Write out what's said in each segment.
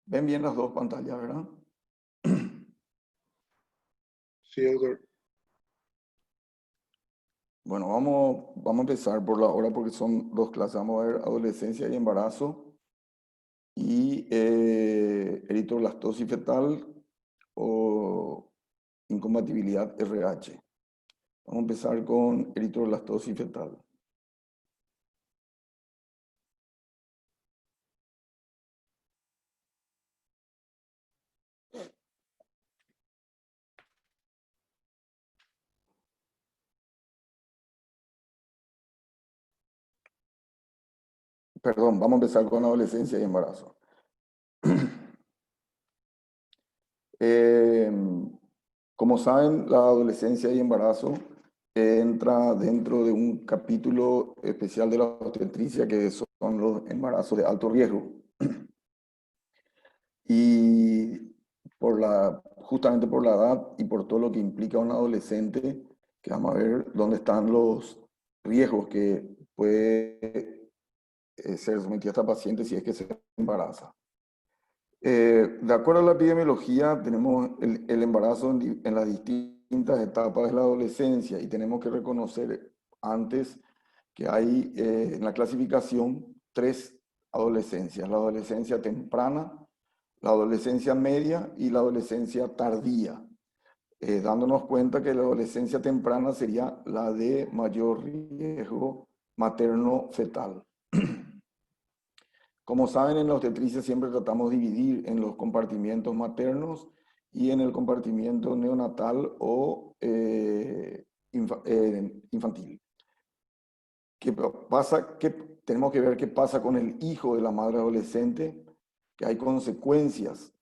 Ven bien las dos pantallas, ¿verdad? Sí, doctor. Bueno, vamos a empezar por la hora porque son dos clases. Vamos a ver adolescencia y embarazo y eritroblastosis fetal o incompatibilidad RH. Vamos a empezar con eritroblastosis fetal. Perdón, vamos a empezar con adolescencia y embarazo. Eh, Como saben, la adolescencia y embarazo entra dentro de un capítulo especial de la obstetricia que son los embarazos de alto riesgo. Y justamente por la edad y por todo lo que implica un adolescente, que vamos a ver dónde están los riesgos que puede ser sometida esta paciente si es que se embaraza. De acuerdo a la epidemiología, tenemos el embarazo en las distintas etapas de la adolescencia y tenemos que reconocer antes que hay en la clasificación tres adolescencias: la adolescencia temprana, la adolescencia media y la adolescencia tardía, dándonos cuenta que la adolescencia temprana sería la de mayor riesgo materno-fetal. Como saben, en la obstetricia siempre tratamos de dividir en los compartimientos maternos y en el compartimiento neonatal o infantil. ¿Qué pasa? Tenemos que ver qué pasa con el hijo de la madre adolescente, que hay consecuencias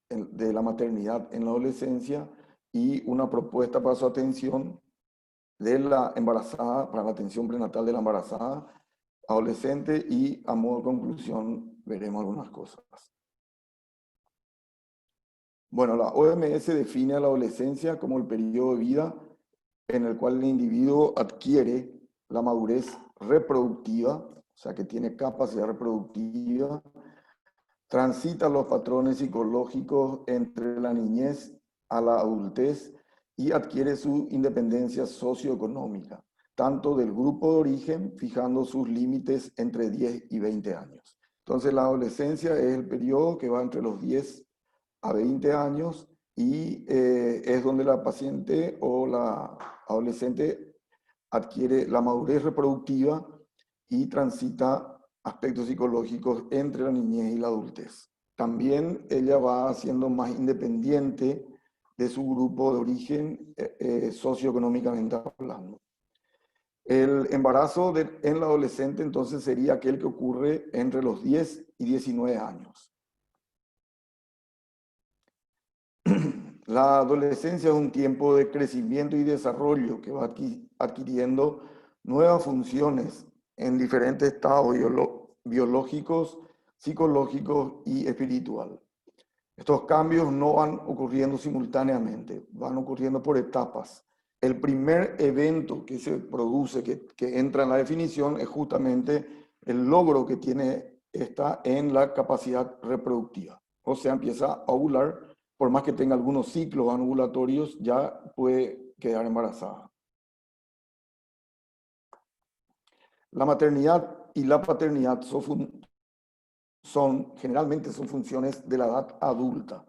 de la maternidad en la adolescencia y una propuesta para su atención de la embarazada, para la atención prenatal de la embarazada adolescente, y a modo de conclusión veremos algunas cosas. Bueno, la OMS define a la adolescencia como el periodo de vida en el cual el individuo adquiere la madurez reproductiva, o sea que tiene capacidad reproductiva, transita los patrones psicológicos entre la niñez a la adultez y adquiere su independencia socioeconómica, tanto del grupo de origen, fijando sus límites entre 10 y 20 años. Entonces, la adolescencia es el periodo que va entre los 10 a 20 años y es donde la paciente o la adolescente adquiere la madurez reproductiva y transita aspectos psicológicos entre la niñez y la adultez. También ella va siendo más independiente de su grupo de origen socioeconómicamente hablando. El embarazo en la adolescente entonces sería aquel que ocurre entre los 10 y 19 años. La adolescencia es un tiempo de crecimiento y desarrollo que va adquiriendo nuevas funciones en diferentes estados biológicos, psicológicos y espiritual. Estos cambios no van ocurriendo simultáneamente, van ocurriendo por etapas. El primer evento que se produce, que entra en la definición, es justamente el logro que tiene esta en la capacidad reproductiva. O sea, empieza a ovular, por más que tenga algunos ciclos ovulatorios, ya puede quedar embarazada. La maternidad y la paternidad generalmente son funciones de la edad adulta.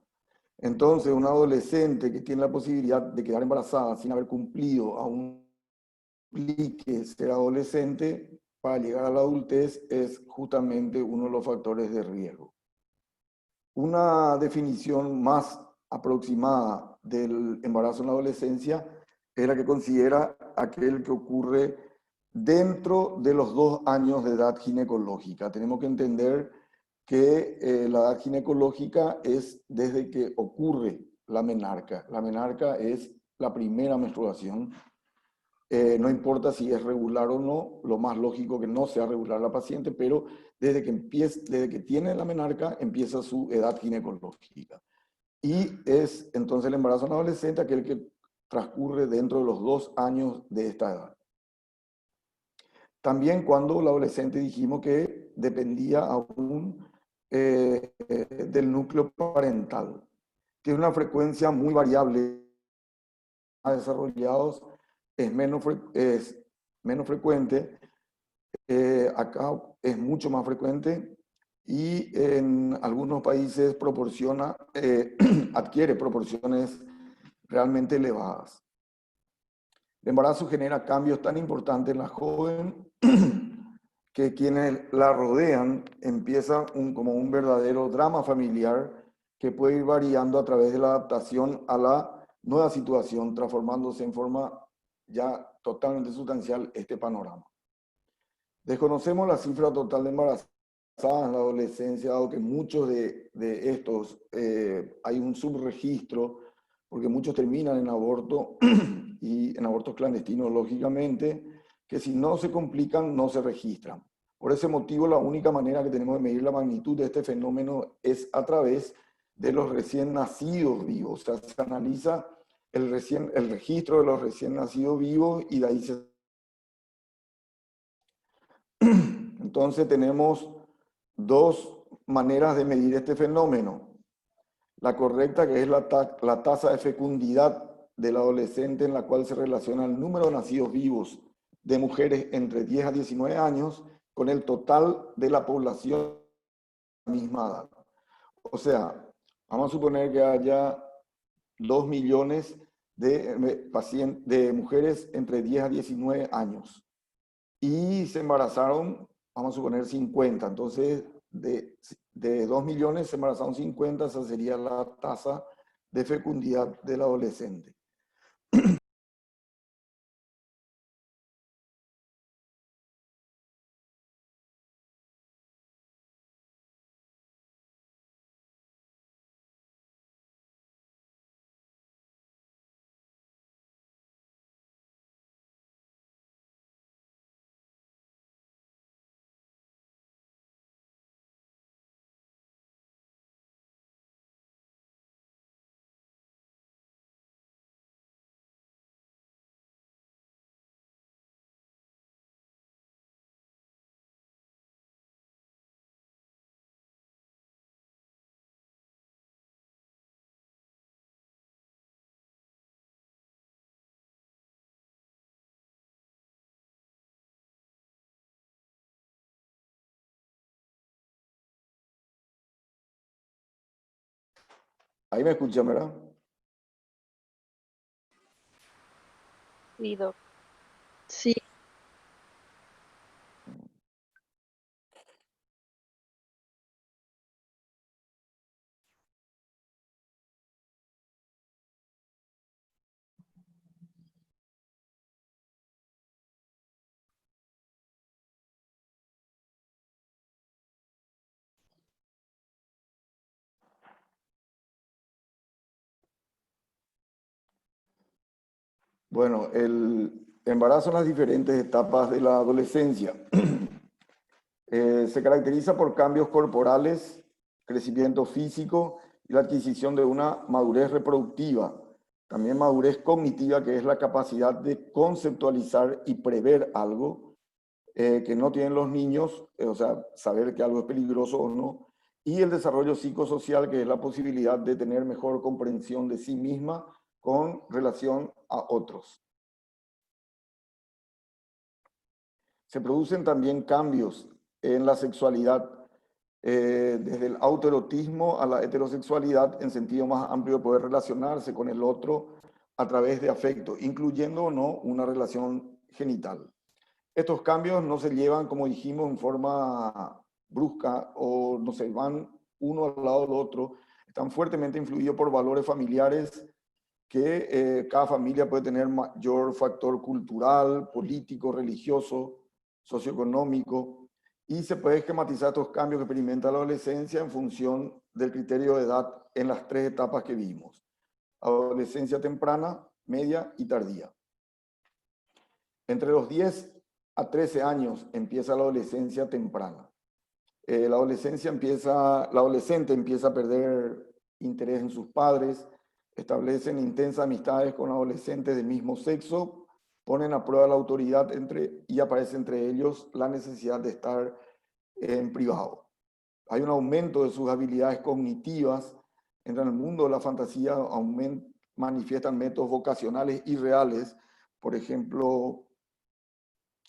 Entonces, un adolescente que tiene la posibilidad de quedar embarazada sin haber cumplido aún implique ser adolescente para llegar a la adultez es justamente uno de los factores de riesgo. Una definición más aproximada del embarazo en la adolescencia es la que considera aquel que ocurre dentro de los 2 años de edad ginecológica. Tenemos que entender que la edad ginecológica es desde que ocurre la menarca. La menarca es la primera menstruación. No importa si es regular o no, lo más lógico que no sea regular la paciente, pero desde que tiene la menarca empieza su edad ginecológica. Y es entonces el embarazo en adolescente aquel que transcurre dentro de los 2 años de esta edad. También cuando la adolescente dijimos que dependía aún del núcleo parental. Tiene una frecuencia muy variable. Más desarrollados es menos frecuente. Acá es mucho más frecuente y en algunos países adquiere proporciones realmente elevadas. El embarazo genera cambios tan importantes en la joven que quienes la rodean empieza como un verdadero drama familiar que puede ir variando a través de la adaptación a la nueva situación, transformándose en forma ya totalmente sustancial este panorama. Desconocemos la cifra total de embarazadas en la adolescencia, dado que muchos de estos hay un subregistro, porque muchos terminan en aborto y en abortos clandestinos, lógicamente, que si no se complican, no se registran. Por ese motivo, la única manera que tenemos de medir la magnitud de este fenómeno es a través de los recién nacidos vivos. O sea, se analiza el registro de los recién nacidos vivos y de ahí se... Entonces tenemos dos maneras de medir este fenómeno. La correcta, que es la tasa de fecundidad del adolescente, en la cual se relaciona el número de nacidos vivos de mujeres entre 10 a 19 años con el total de la población de la misma edad. O sea, vamos a suponer que haya 2 millones de mujeres entre 10 a 19 años y se embarazaron, vamos a suponer 50. Entonces, de 2 millones se embarazaron 50, esa sería la tasa de fecundidad del adolescente. Ahí me escuchan, ¿verdad? Sí, Doc. Sí, Bueno, el embarazo en las diferentes etapas de la adolescencia. Se caracteriza por cambios corporales, crecimiento físico y la adquisición de una madurez reproductiva. También madurez cognitiva, que es la capacidad de conceptualizar y prever algo que no tienen los niños, o sea, saber que algo es peligroso o no. Y el desarrollo psicosocial, que es la posibilidad de tener mejor comprensión de sí misma con relación a otros. Se producen también cambios en la sexualidad, desde el autoerotismo a la heterosexualidad en sentido más amplio de poder relacionarse con el otro a través de afecto, incluyendo o no una relación genital. Estos cambios no se llevan, como dijimos, en forma brusca o no se van uno al lado del otro, están fuertemente influidos por valores familiares que cada familia puede tener mayor factor cultural, político, religioso, socioeconómico, y se puede esquematizar estos cambios que experimenta la adolescencia en función del criterio de edad en las tres etapas que vimos: adolescencia temprana, media y tardía. Entre los 10 a 13 años empieza la adolescencia temprana. La adolescente empieza a perder interés en sus padres, establecen intensas amistades con adolescentes del mismo sexo, ponen a prueba la autoridad y aparece entre ellos la necesidad de estar en privado. hay un aumento de sus habilidades cognitivas, entran en el mundo de la fantasía, manifiestan métodos vocacionales irreales, por ejemplo,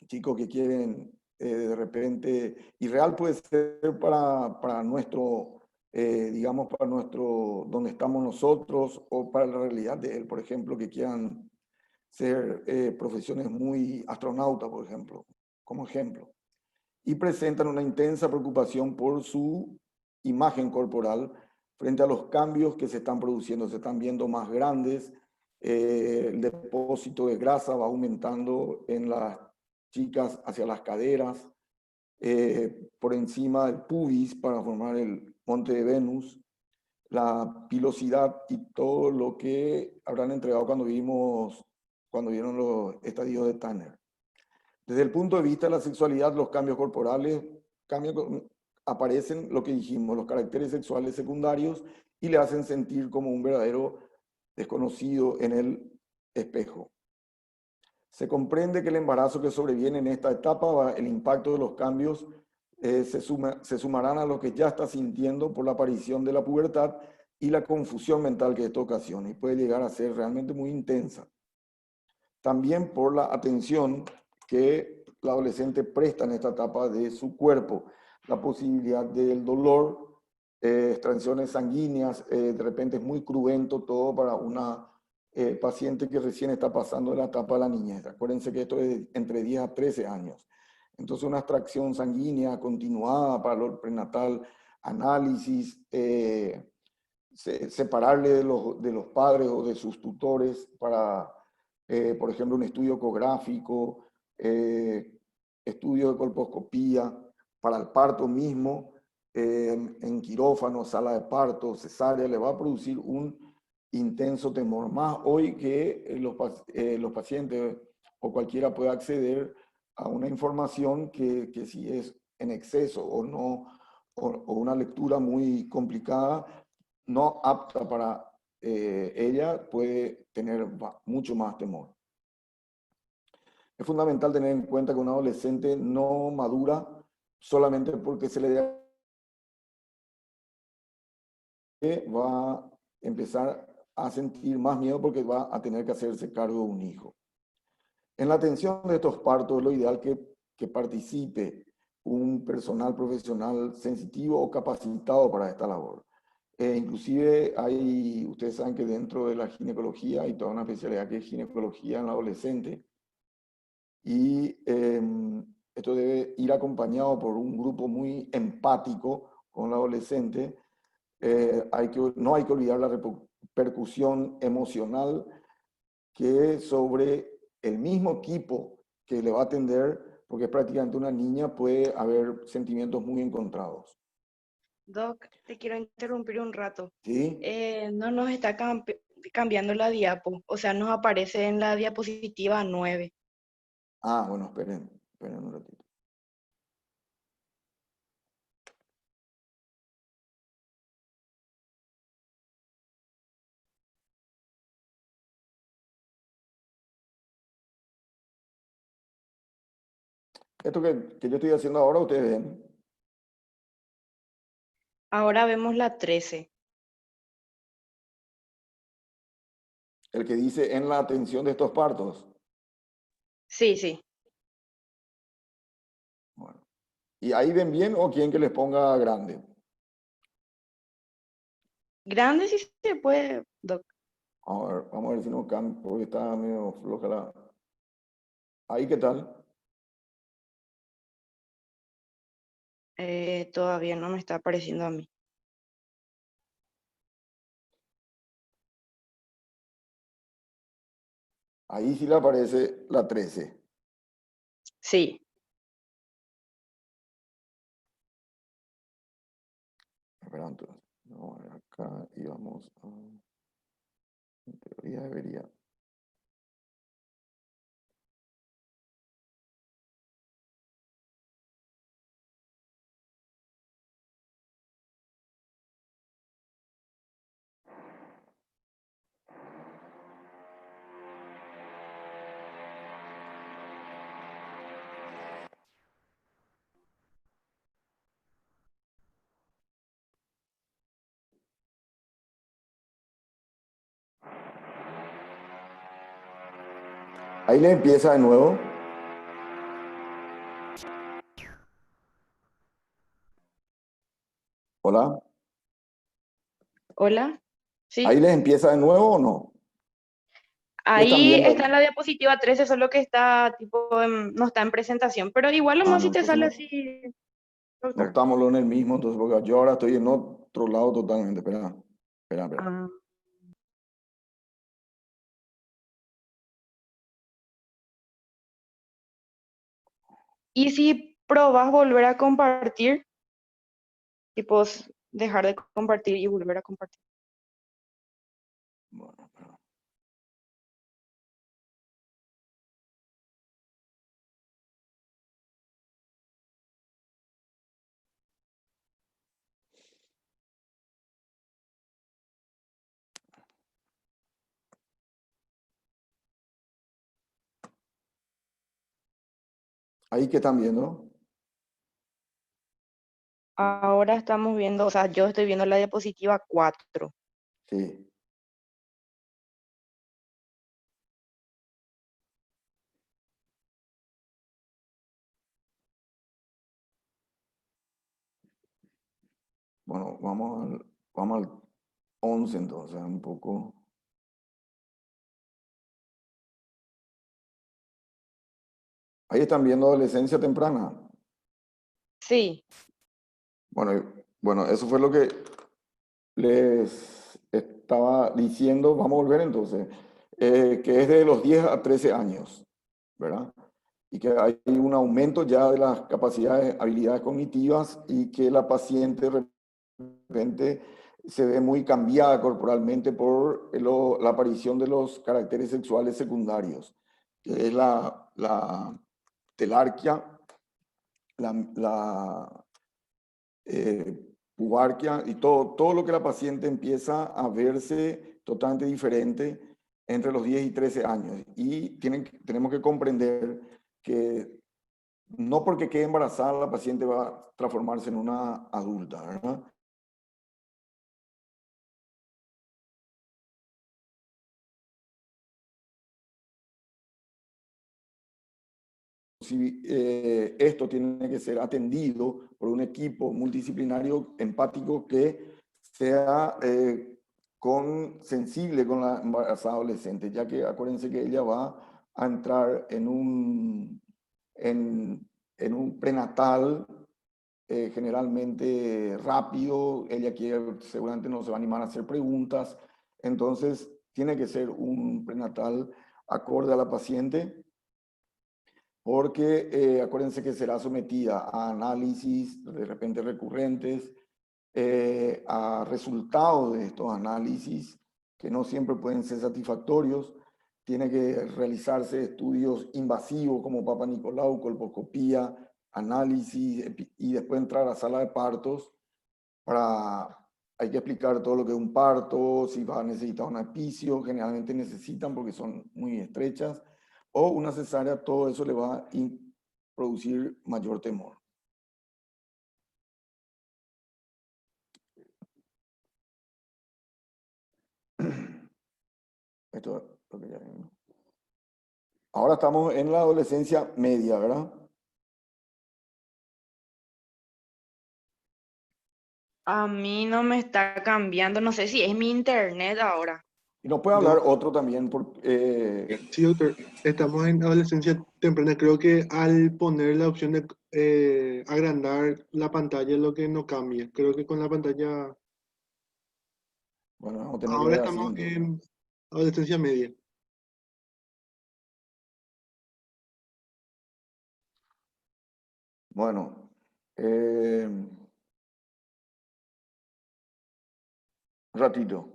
chicos que quieren de repente, irreal puede ser para nuestro, digamos, para nuestro, donde estamos nosotros o para la realidad de él, por ejemplo, que quieran ser profesiones muy astronautas, por ejemplo, como ejemplo, y presentan una intensa preocupación por su imagen corporal frente a los cambios que se están produciendo, se están viendo más grandes, el depósito de grasa va aumentando en las chicas hacia las caderas, por encima del pubis para formar el monte de Venus, la pilosidad y todo lo que habrán entregado cuando vieron los estadios de Tanner. Desde el punto de vista de la sexualidad, los cambios corporales aparecen, lo que dijimos, los caracteres sexuales secundarios y le hacen sentir como un verdadero desconocido en el espejo. Se comprende que el embarazo que sobreviene en esta etapa, el impacto de los cambios se sumarán a lo que ya está sintiendo por la aparición de la pubertad y la confusión mental que esto ocasiona y puede llegar a ser realmente muy intensa. También por la atención que la adolescente presta en esta etapa de su cuerpo, la posibilidad del dolor, extracciones sanguíneas, de repente es muy cruento todo para una paciente que recién está pasando de la etapa de la niñez. Acuérdense que esto es entre 10 a 13 años. Entonces una extracción sanguínea continuada para lo prenatal, análisis, separarle de los padres o de sus tutores para, por ejemplo, un estudio ecográfico, estudio de colposcopía, para el parto mismo, en quirófano, sala de parto, cesárea, le va a producir un intenso temor. Más hoy que los pacientes o cualquiera puede acceder a una información que si es en exceso o no, o una lectura muy complicada, no apta para ella, puede tener mucho más temor. Es fundamental tener en cuenta que un adolescente no madura solamente porque se le va a empezar a sentir más miedo porque va a tener que hacerse cargo de un hijo. En la atención de estos partos es lo ideal que participe un personal profesional sensitivo o capacitado para esta labor. Inclusive ustedes saben que dentro de la ginecología hay toda una especialidad que es ginecología en la adolescente y esto debe ir acompañado por un grupo muy empático con la adolescente. No hay que olvidar la repercusión emocional que sobre el mismo equipo que le va a atender, porque es prácticamente una niña, puede haber sentimientos muy encontrados. Doc, te quiero interrumpir un rato. ¿Sí? No nos está cambiando la diapo, o sea, nos aparece en la diapositiva 9. Ah, bueno, esperen un ratito. Esto que yo estoy haciendo ahora, ustedes ven. Ahora vemos la 13. El que dice en la atención de estos partos. Sí, sí. Bueno. ¿Y ahí ven bien o quieren que les ponga grande? Grande sí se puede, Doc. Vamos a ver si no cambia, porque está medio floja la... ¿Ahí qué tal? Todavía no me está apareciendo a mí. Ahí sí le aparece la 13. Sí. Espera, entonces. Vamos a ver acá y vamos a... En teoría debería... Ahí le empieza de nuevo. Hola. Hola, Ahí ¿sí? les empieza de nuevo o no. ¿Qué están Ahí viendo está en ahí? la diapositiva 13, solo que está tipo no está en presentación, pero igual Ah, nomás no, si te entonces sale no, así, no doctor. estamos en el mismo, entonces porque yo ahora estoy en otro lado totalmente. Espera, espera, espera. Ah. Y si probas volver a compartir, tipo dejar de compartir y volver a compartir. Bueno, espera. Ahí que están viendo. Ahora estamos viendo, o sea, yo estoy viendo la diapositiva 4. Sí. Bueno, vamos al 11 entonces, un poco. Ahí están viendo adolescencia temprana. Sí. Bueno, eso fue lo que les estaba diciendo. Vamos a volver entonces. Que es de los 10 a 13 años, ¿verdad? Y que hay un aumento ya de las capacidades, habilidades cognitivas y que la paciente de repente se ve muy cambiada corporalmente por la aparición de los caracteres sexuales secundarios, que es la telarquia, la pubarquia y todo lo que la paciente empieza a verse totalmente diferente entre los 10 y 13 años. Y tenemos que comprender que no porque quede embarazada la paciente va a transformarse en una adulta, ¿verdad? Si esto tiene que ser atendido por un equipo multidisciplinario empático que sea sensible con la embarazada adolescente, ya que acuérdense que ella va a entrar en un prenatal generalmente rápido, ella quiere, seguramente no se va a animar a hacer preguntas, entonces tiene que ser un prenatal acorde a la paciente porque acuérdense que será sometida a análisis de repente recurrentes, a resultados de estos análisis que no siempre pueden ser satisfactorios. Tiene que realizarse estudios invasivos como Papa Nicolau, colposcopía, análisis y después entrar a sala de partos para... Hay que explicar todo lo que es un parto, si va a necesitar un epicio, generalmente necesitan porque son muy estrechas, o una cesárea, todo eso le va a producir mayor temor. Esto es lo que ya vimos. Ahora estamos en la adolescencia media, ¿verdad? A mí no me está cambiando, no sé si es mi internet ahora. Y nos puede hablar No, otro también, sí, doctor. Estamos en adolescencia temprana. Creo que al poner la opción de agrandar la pantalla es lo que no cambia. Creo que con la pantalla. bueno, vamos a tener que Ahora ver así estamos entonces. en adolescencia media. Bueno, un ratito.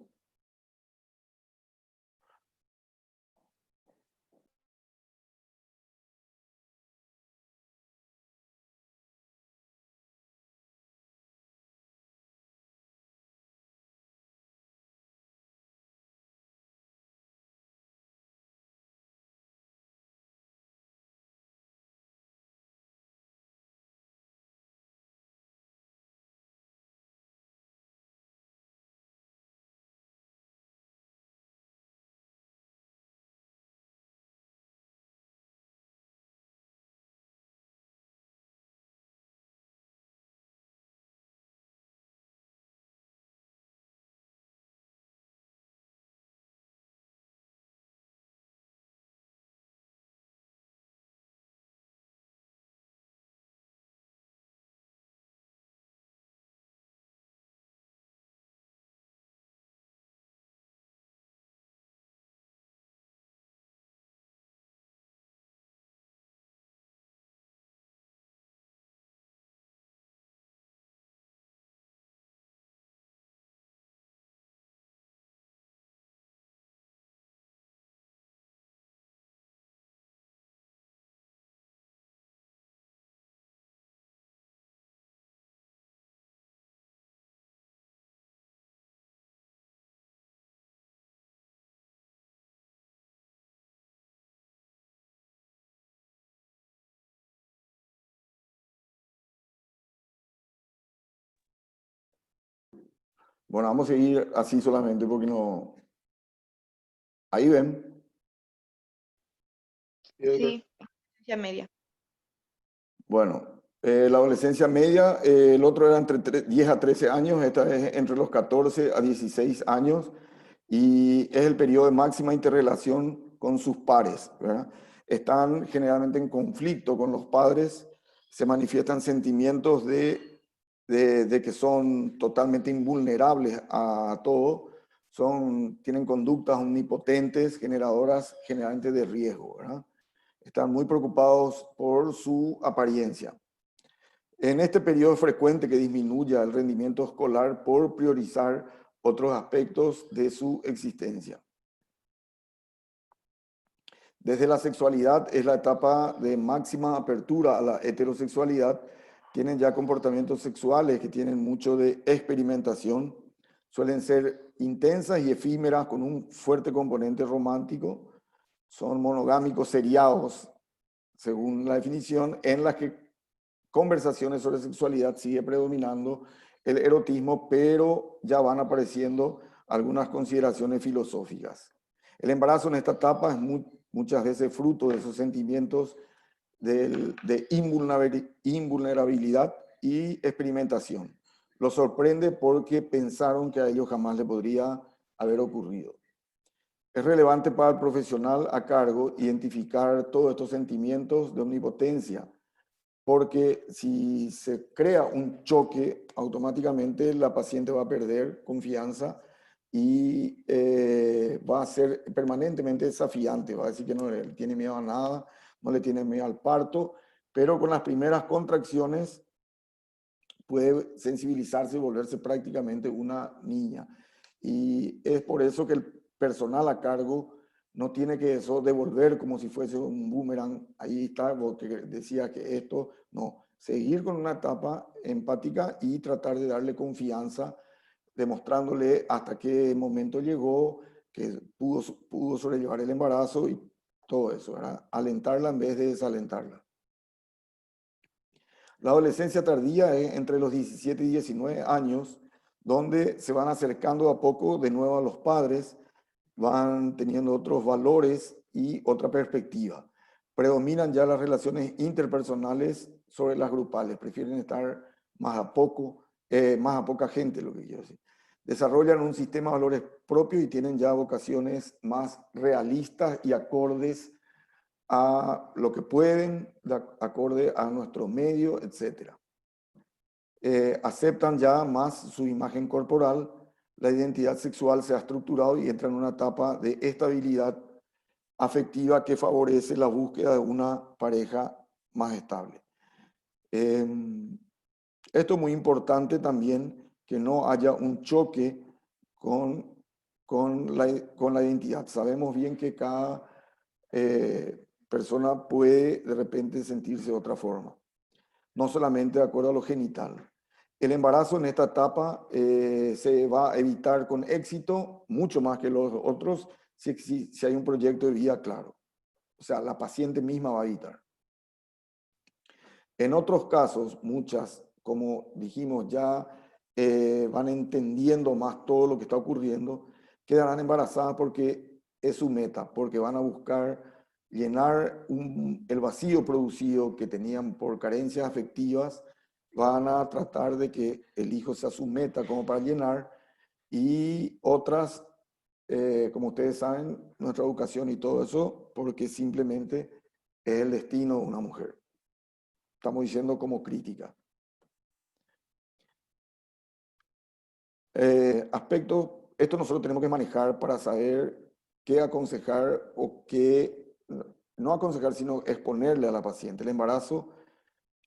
Bueno, vamos a seguir así solamente porque no... Ahí ven. Sí, doctor. Sí, adolescencia media. Bueno, la adolescencia media, el otro era entre 10 a 13 años, esta es entre los 14 a 16 años y es el periodo de máxima interrelación con sus pares, ¿verdad? Están generalmente en conflicto con los padres, se manifiestan sentimientos de que son totalmente invulnerables a todo, tienen conductas omnipotentes, generadoras generalmente de riesgo, ¿verdad? Están muy preocupados por su apariencia. En este periodo es frecuente que disminuya el rendimiento escolar por priorizar otros aspectos de su existencia. Desde la sexualidad es la etapa de máxima apertura a la heterosexualidad. Tienen ya comportamientos sexuales que tienen mucho de experimentación. Suelen ser intensas y efímeras con un fuerte componente romántico. Son monogámicos seriados, según la definición, en las que conversaciones sobre sexualidad sigue predominando el erotismo, pero ya van apareciendo algunas consideraciones filosóficas. El embarazo en esta etapa es muchas veces fruto de esos sentimientos de invulnerabilidad y experimentación. Los sorprende porque pensaron que a ellos jamás le podría haber ocurrido. Es relevante para el profesional a cargo identificar todos estos sentimientos de omnipotencia, porque si se crea un choque, automáticamente la paciente va a perder confianza y va a ser permanentemente desafiante, va a decir que no le tiene miedo a nada, no le tiene miedo al parto, pero con las primeras contracciones puede sensibilizarse y volverse prácticamente una niña. Y es por eso que el personal a cargo no tiene que eso devolver como si fuese un boomerang. Ahí está, porque decía que esto, no. Seguir con una etapa empática y tratar de darle confianza, demostrándole hasta qué momento llegó, que pudo sobrellevar el embarazo y todo eso, ¿verdad? Alentarla en vez de desalentarla. La adolescencia tardía es entre los 17 y 19 años, donde se van acercando a poco de nuevo a los padres, van teniendo otros valores y otra perspectiva. Predominan ya las relaciones interpersonales sobre las grupales, prefieren estar más a poca gente, lo que quiero decir. Desarrollan un sistema de valores propio y tienen ya vocaciones más realistas y acordes a lo que pueden, acorde a nuestro medio, etc. Aceptan ya más su imagen corporal, la identidad sexual se ha estructurado y entra en una etapa de estabilidad afectiva que favorece la búsqueda de una pareja más estable. Esto es muy importante también, que no haya un choque con la identidad. Sabemos bien que cada persona puede de repente sentirse de otra forma, no solamente de acuerdo a lo genital. El embarazo en esta etapa se va a evitar con éxito, mucho más que los otros, si hay un proyecto de vida claro. O sea, la paciente misma va a evitar. En otros casos, muchas, como dijimos, ya van entendiendo más todo lo que está ocurriendo, quedarán embarazadas porque es su meta, porque van a buscar llenar el vacío producido que tenían por carencias afectivas, van a tratar de que el hijo sea su meta como para llenar, y otras, como ustedes saben, nuestra educación y todo eso, porque simplemente es el destino de una mujer. Estamos diciendo como crítica. Aspectos, esto nosotros tenemos que manejar para saber qué aconsejar o qué, no aconsejar, sino exponerle a la paciente. El embarazo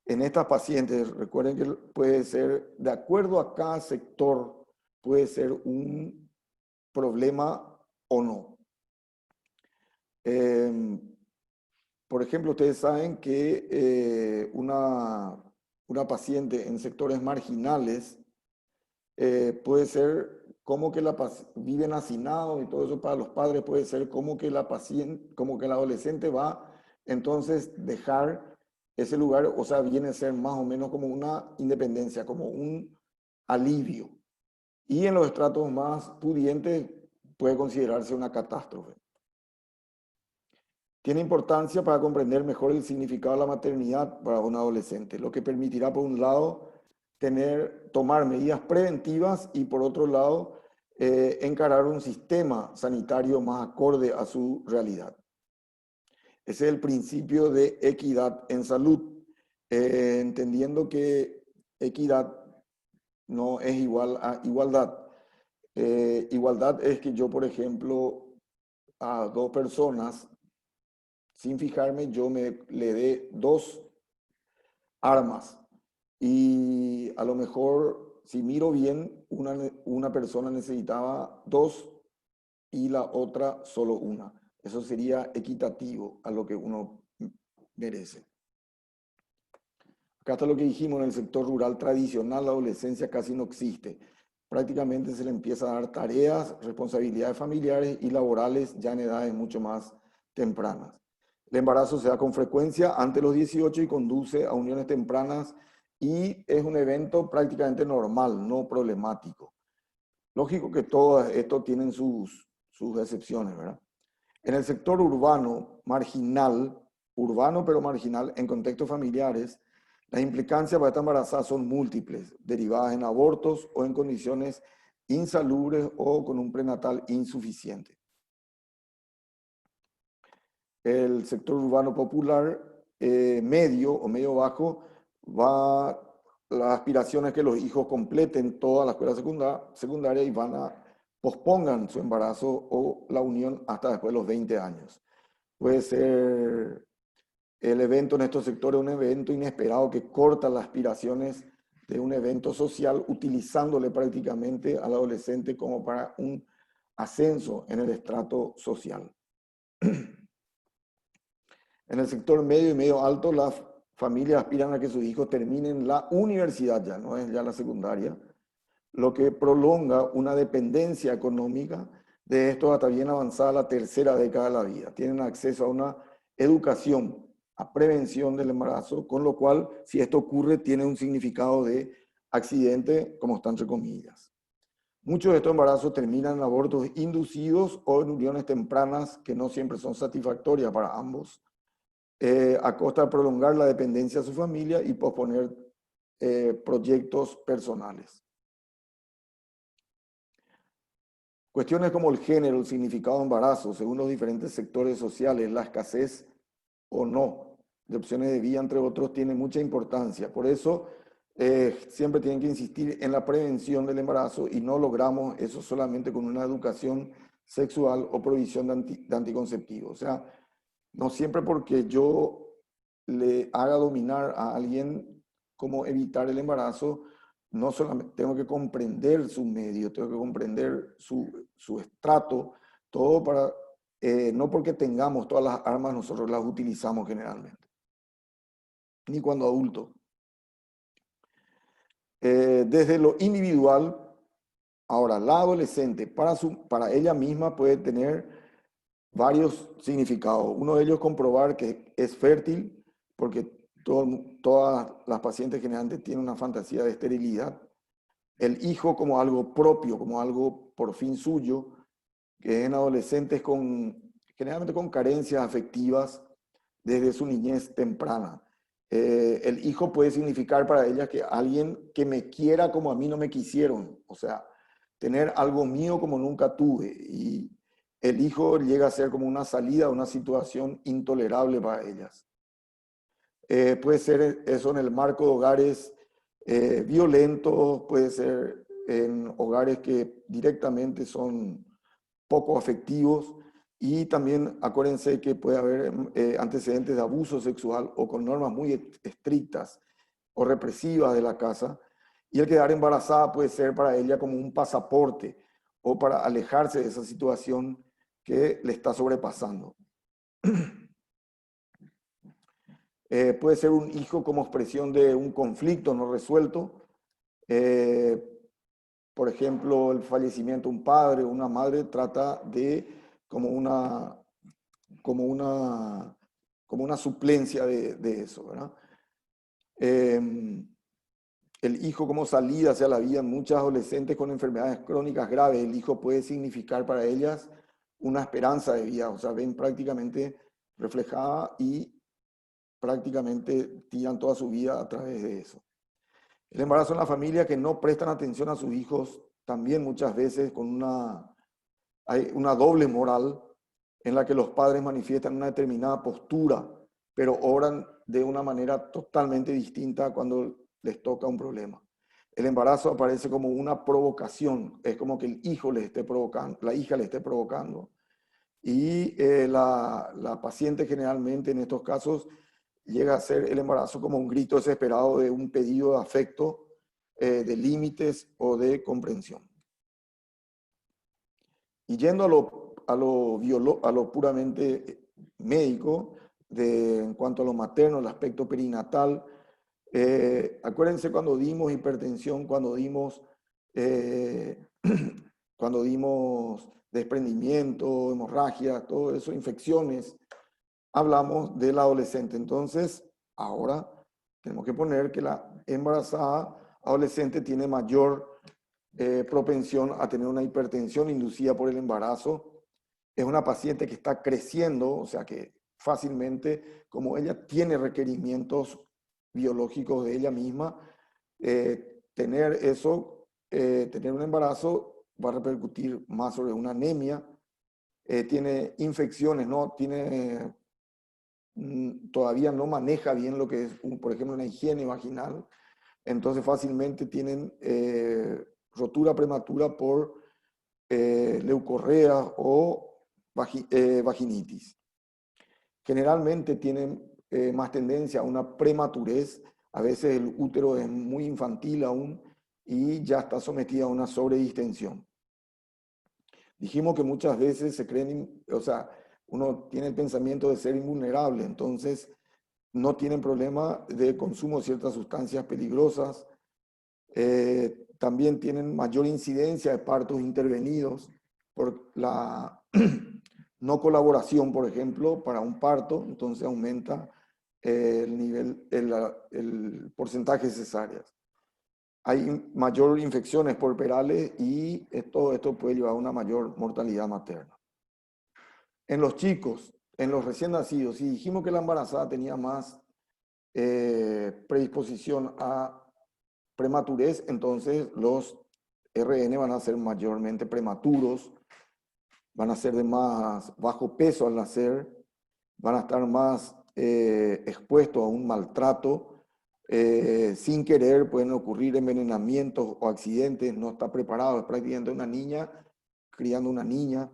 en estas pacientes, recuerden que puede ser, de acuerdo a cada sector, puede ser un problema o no. Por ejemplo, ustedes saben que una paciente en sectores marginales puede ser como que viven hacinados y todo eso para los padres, puede ser como que la paciente, como que el adolescente va entonces dejar ese lugar, o sea, viene a ser más o menos como una independencia, como un alivio. y en los estratos más pudientes puede considerarse una catástrofe. Tiene importancia para comprender mejor el significado de la maternidad para un adolescente, lo que permitirá, por un lado, tomar medidas preventivas y, por otro lado, encarar un sistema sanitario más acorde a su realidad. Ese es el principio de equidad en salud, entendiendo que equidad no es igual a igualdad. Igualdad es que yo, por ejemplo, a dos personas, sin fijarme, yo le dé dos armas. Y a lo mejor, si miro bien, una persona necesitaba dos y la otra solo una. Eso sería equitativo a lo que uno merece. Acá está lo que dijimos: en el sector rural tradicional la adolescencia casi no existe. Prácticamente se le empieza a dar tareas, responsabilidades familiares y laborales ya en edades mucho más tempranas. El embarazo se da con frecuencia antes de los 18 y conduce a uniones tempranas y es un evento prácticamente normal, no problemático. Lógico que todo esto tienen sus excepciones, ¿verdad? En el sector urbano, marginal, urbano pero marginal, en contextos familiares, las implicancias para esta embarazada son múltiples, derivadas en abortos o en condiciones insalubres o con un prenatal insuficiente. El sector urbano popular medio o medio bajo las aspiraciones es que los hijos completen toda la escuela secundaria y pospongan su embarazo o la unión hasta después de los 20 años. Puede ser el evento en estos sectores un evento inesperado que corta las aspiraciones de un evento social, utilizándole prácticamente al adolescente como para un ascenso en el estrato social. En el sector medio y medio alto, las familias aspiran a que sus hijos terminen la universidad, ya no es ya la secundaria, lo que prolonga una dependencia económica de estos hasta bien avanzada la tercera década de la vida. Tienen acceso a una educación, a prevención del embarazo, con lo cual, si esto ocurre, tiene un significado de accidente, como está entre comillas. Muchos de estos embarazos terminan en abortos inducidos o en uniones tempranas que no siempre son satisfactorias para ambos, a costa de prolongar la dependencia de su familia y posponer proyectos personales. Cuestiones como el género, el significado de embarazo, según los diferentes sectores sociales, la escasez o no de opciones de vida, entre otros, tienen mucha importancia. Por eso, siempre tienen que insistir en la prevención del embarazo y no logramos eso solamente con una educación sexual o provisión de anticonceptivos. O sea, no siempre porque yo le haga dominar a alguien cómo evitar el embarazo, no solamente tengo que comprender su medio, tengo que comprender su estrato, todo para, no porque tengamos todas las armas, nosotros las utilizamos generalmente, ni cuando adultos. Desde lo individual, ahora la adolescente para ella misma puede tener varios significados. Uno de ellos, comprobar que es fértil, porque todas las pacientes generalmente tienen una fantasía de esterilidad. El hijo como algo propio, como algo por fin suyo, que en adolescentes generalmente con carencias afectivas desde su niñez temprana. El hijo puede significar para ellas que alguien que me quiera como a mí no me quisieron, o sea, tener algo mío como nunca tuve. Y el hijo llega a ser como una salida a una situación intolerable para ellas. Puede ser eso en el marco de hogares violentos, puede ser en hogares que directamente son poco afectivos, y también acuérdense que puede haber antecedentes de abuso sexual o con normas muy estrictas o represivas de la casa, y el quedar embarazada puede ser para ella como un pasaporte o para alejarse de esa situación que le está sobrepasando. Puede ser un hijo como expresión de un conflicto no resuelto. Por ejemplo, el fallecimiento de un padre o una madre trata de como una suplencia de eso, ¿verdad? el hijo como salida hacia la vida. Muchas adolescentes con enfermedades crónicas graves, el hijo puede significar para ellas una esperanza de vida, o sea, ven prácticamente reflejada y prácticamente tiran toda su vida a través de eso. El embarazo en la familia que no prestan atención a sus hijos, también muchas veces hay una doble moral en la que los padres manifiestan una determinada postura, pero obran de una manera totalmente distinta cuando les toca un problema. El embarazo aparece como una provocación, es como que el hijo le esté provocando, la hija le esté provocando. Y la paciente generalmente en estos casos llega a ser el embarazo como un grito desesperado de un pedido de afecto, de límites o de comprensión. Y yendo a lo puramente médico, en cuanto a lo materno, el aspecto perinatal, acuérdense cuando dimos hipertensión, cuando dimos desprendimiento, hemorragia, todo eso, infecciones, hablamos del adolescente. Entonces, ahora tenemos que poner que la embarazada adolescente tiene mayor propensión a tener una hipertensión inducida por el embarazo. Es una paciente que está creciendo, o sea que fácilmente, como ella tiene requerimientos biológicos de ella misma, tener un embarazo va a repercutir más sobre una anemia, tiene infecciones, ¿no? Todavía no maneja bien lo que es, por ejemplo, una higiene vaginal, entonces fácilmente tienen rotura prematura por leucorrea o vaginitis. Generalmente tienen más tendencia a una prematurez, a veces el útero es muy infantil aún y ya está sometida a una sobredistensión. Dijimos que muchas veces se creen, o sea, uno tiene el pensamiento de ser invulnerable, entonces no tienen problema de consumo de ciertas sustancias peligrosas. También tienen mayor incidencia de partos intervenidos por la no colaboración, por ejemplo, para un parto, entonces aumenta el porcentaje de cesáreas. Hay mayor infecciones porperales y esto puede llevar a una mayor mortalidad materna. En los chicos, en los recién nacidos, si dijimos que la embarazada tenía más predisposición a prematurez, entonces los RN van a ser mayormente prematuros, van a ser de más bajo peso al nacer, van a estar más expuestos a un maltrato, sin querer pueden ocurrir envenenamientos o accidentes, no está preparado, es prácticamente una niña criando una niña,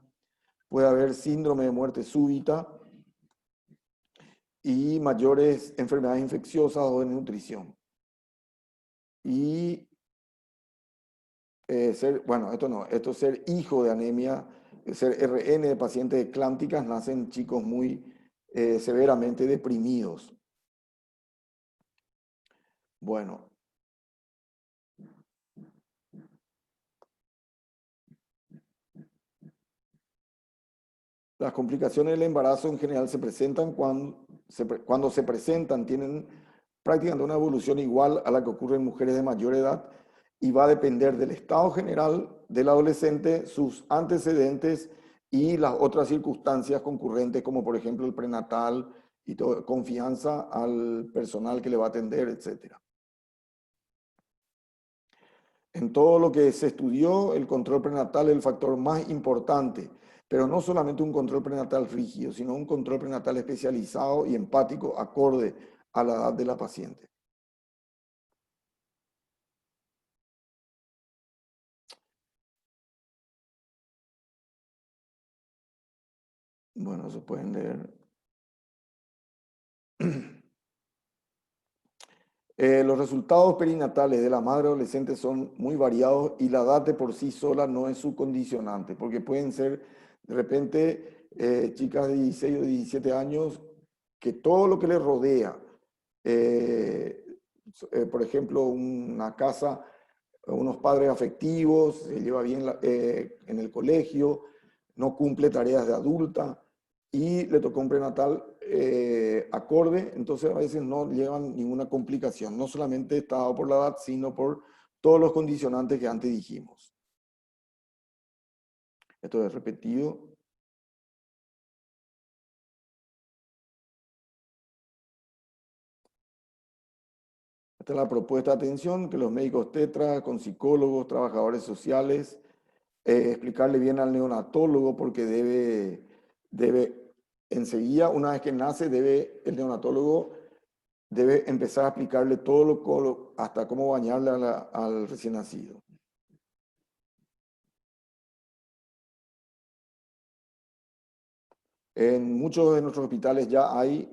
puede haber síndrome de muerte súbita y mayores enfermedades infecciosas o de nutrición. Y ser hijo de anemia, ser RN de pacientes eclánticas, nacen chicos muy severamente deprimidos. Bueno. Las complicaciones del embarazo en general se presentan cuando se presentan, tienen prácticamente una evolución igual a la que ocurre en mujeres de mayor edad y va a depender del estado general del adolescente, sus antecedentes y las otras circunstancias concurrentes, como por ejemplo el prenatal y confianza al personal que le va a atender, etc. En todo lo que se estudió, el control prenatal es el factor más importante, pero no solamente un control prenatal rígido, sino un control prenatal especializado y empático acorde a la edad de la paciente. Bueno, eso pueden leer. Los resultados perinatales de la madre adolescente son muy variados y la edad de por sí sola no es su condicionante, porque pueden ser de repente chicas de 16 o 17 años que todo lo que les rodea, por ejemplo, una casa, unos padres afectivos, se lleva bien en el colegio, no cumple tareas de adulta, y le tocó un prenatal acorde, entonces a veces no llevan ninguna complicación, no solamente está dado por la edad, sino por todos los condicionantes que antes dijimos. Esto es repetido. Esta es la propuesta de atención que los médicos tetra, con psicólogos, trabajadores sociales, explicarle bien al neonatólogo porque debe enseguida, una vez que nace, el neonatólogo debe empezar a explicarle todo hasta cómo bañarle al recién nacido. En muchos de nuestros hospitales ya hay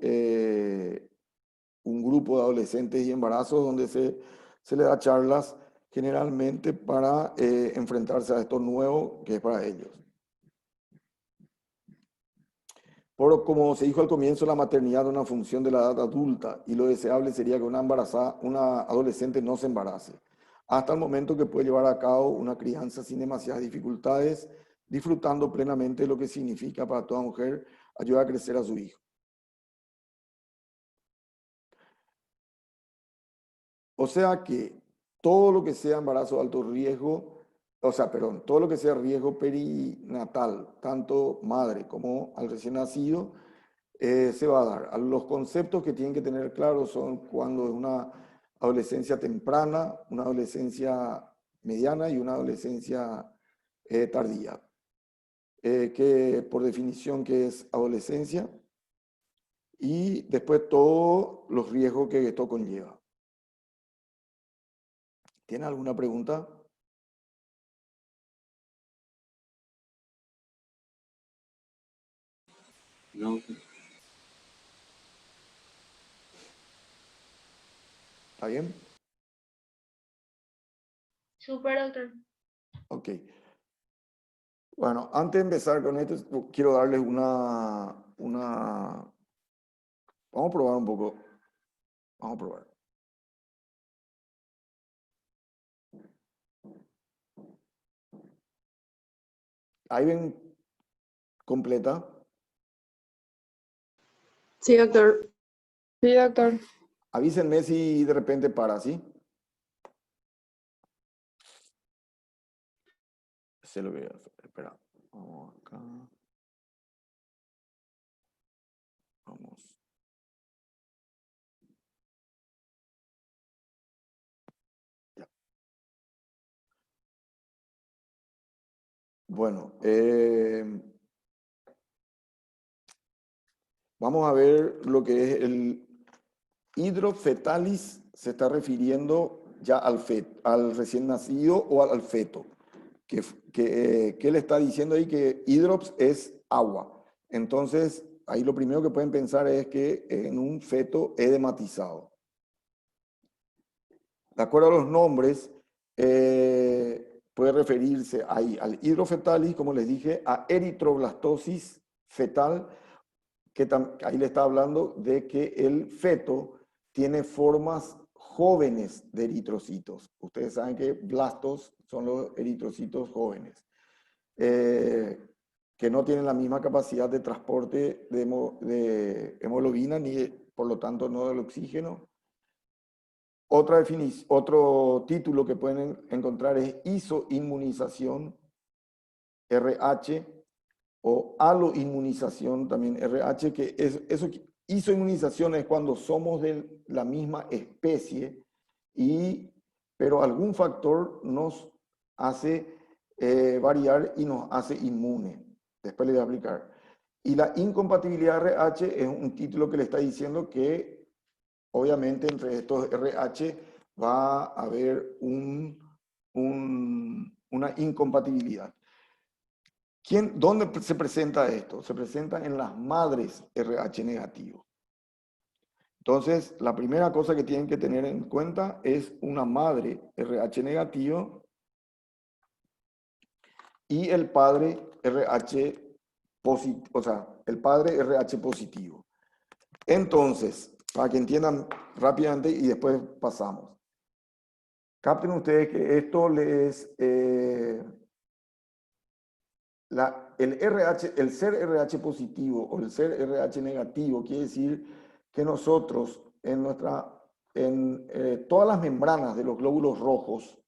un grupo de adolescentes y embarazos donde se le da charlas generalmente para enfrentarse a esto nuevo que es para ellos. Por como se dijo al comienzo, la maternidad es una función de la edad adulta y lo deseable sería que una adolescente no se embarace, hasta el momento que puede llevar a cabo una crianza sin demasiadas dificultades, disfrutando plenamente lo que significa para toda mujer ayudar a crecer a su hijo. O sea que todo lo que sea embarazo de alto riesgo, todo lo que sea riesgo perinatal, tanto madre como al recién nacido, se va a dar. Los conceptos que tienen que tener claros son cuando es una adolescencia temprana, una adolescencia mediana y una adolescencia tardía. Que por definición que es adolescencia y después todos los riesgos que esto conlleva. ¿Tiene alguna pregunta? No. ¿Está bien? Súper, doctor. Ok. Bueno, antes de empezar con esto, quiero darles Vamos a probar un poco. Vamos a probar. ¿Ahí ven completa? Sí, doctor. Sí, doctor. Avísenme si de repente para, ¿sí? Sé lo que voy a hacer. Espera. Vamos acá. Vamos. Ya. Bueno, vamos a ver lo que es el hidrofetalis. Se está refiriendo ya al recién nacido o al feto. ¿Qué le está diciendo ahí? Que hidrops es agua. Entonces, ahí lo primero que pueden pensar es que en un feto edematizado. De acuerdo a los nombres, puede referirse ahí al hidrofetalis, como les dije, a eritroblastosis fetal, que ahí le está hablando de que el feto tiene formas jóvenes de eritrocitos. Ustedes saben que blastos son los eritrocitos jóvenes, que no tienen la misma capacidad de transporte de hemoglobina, ni por lo tanto no del oxígeno. Otro título que pueden encontrar es isoinmunización, RH, o aloinmunización, también RH, que isoinmunización es cuando somos de la misma especie, pero algún factor nos hace variar y nos hace inmune. Después le voy a explicar. Y la incompatibilidad RH es un título que le está diciendo que obviamente entre estos RH va a haber una incompatibilidad. ¿Dónde se presenta esto? Se presenta en las madres RH negativo. Entonces, la primera cosa que tienen que tener en cuenta es una madre RH negativo y el padre RH positivo, o sea, el padre RH positivo. Entonces, para que entiendan rápidamente y después pasamos. Capten ustedes que esto les el RH, el ser RH positivo o el ser RH negativo quiere decir que nosotros todas las membranas de los glóbulos rojos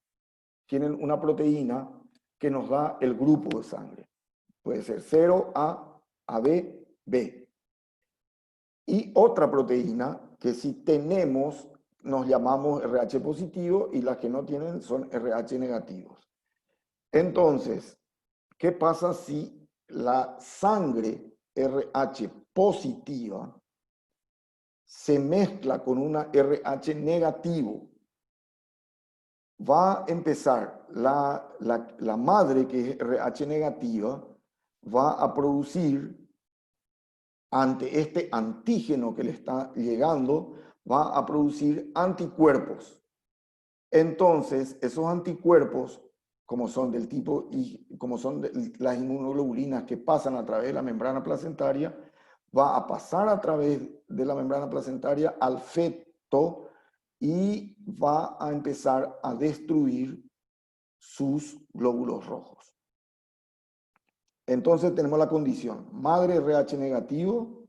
tienen una proteína que nos da el grupo de sangre. Puede ser 0A, AB, B. Y otra proteína que si tenemos nos llamamos RH positivo y las que no tienen son RH negativos. Entonces, ¿qué pasa si la sangre RH positiva se mezcla con una RH negativo? Va a empezar la madre que es RH negativa, va a producir ante este antígeno que le está llegando, va a producir anticuerpos. Entonces, esos anticuerpos, como son del tipo y como son las inmunoglobulinas que pasan a través de la membrana placentaria, va a pasar a través de la membrana placentaria al feto y va a empezar a destruir sus glóbulos rojos. Entonces tenemos la condición, madre RH negativo,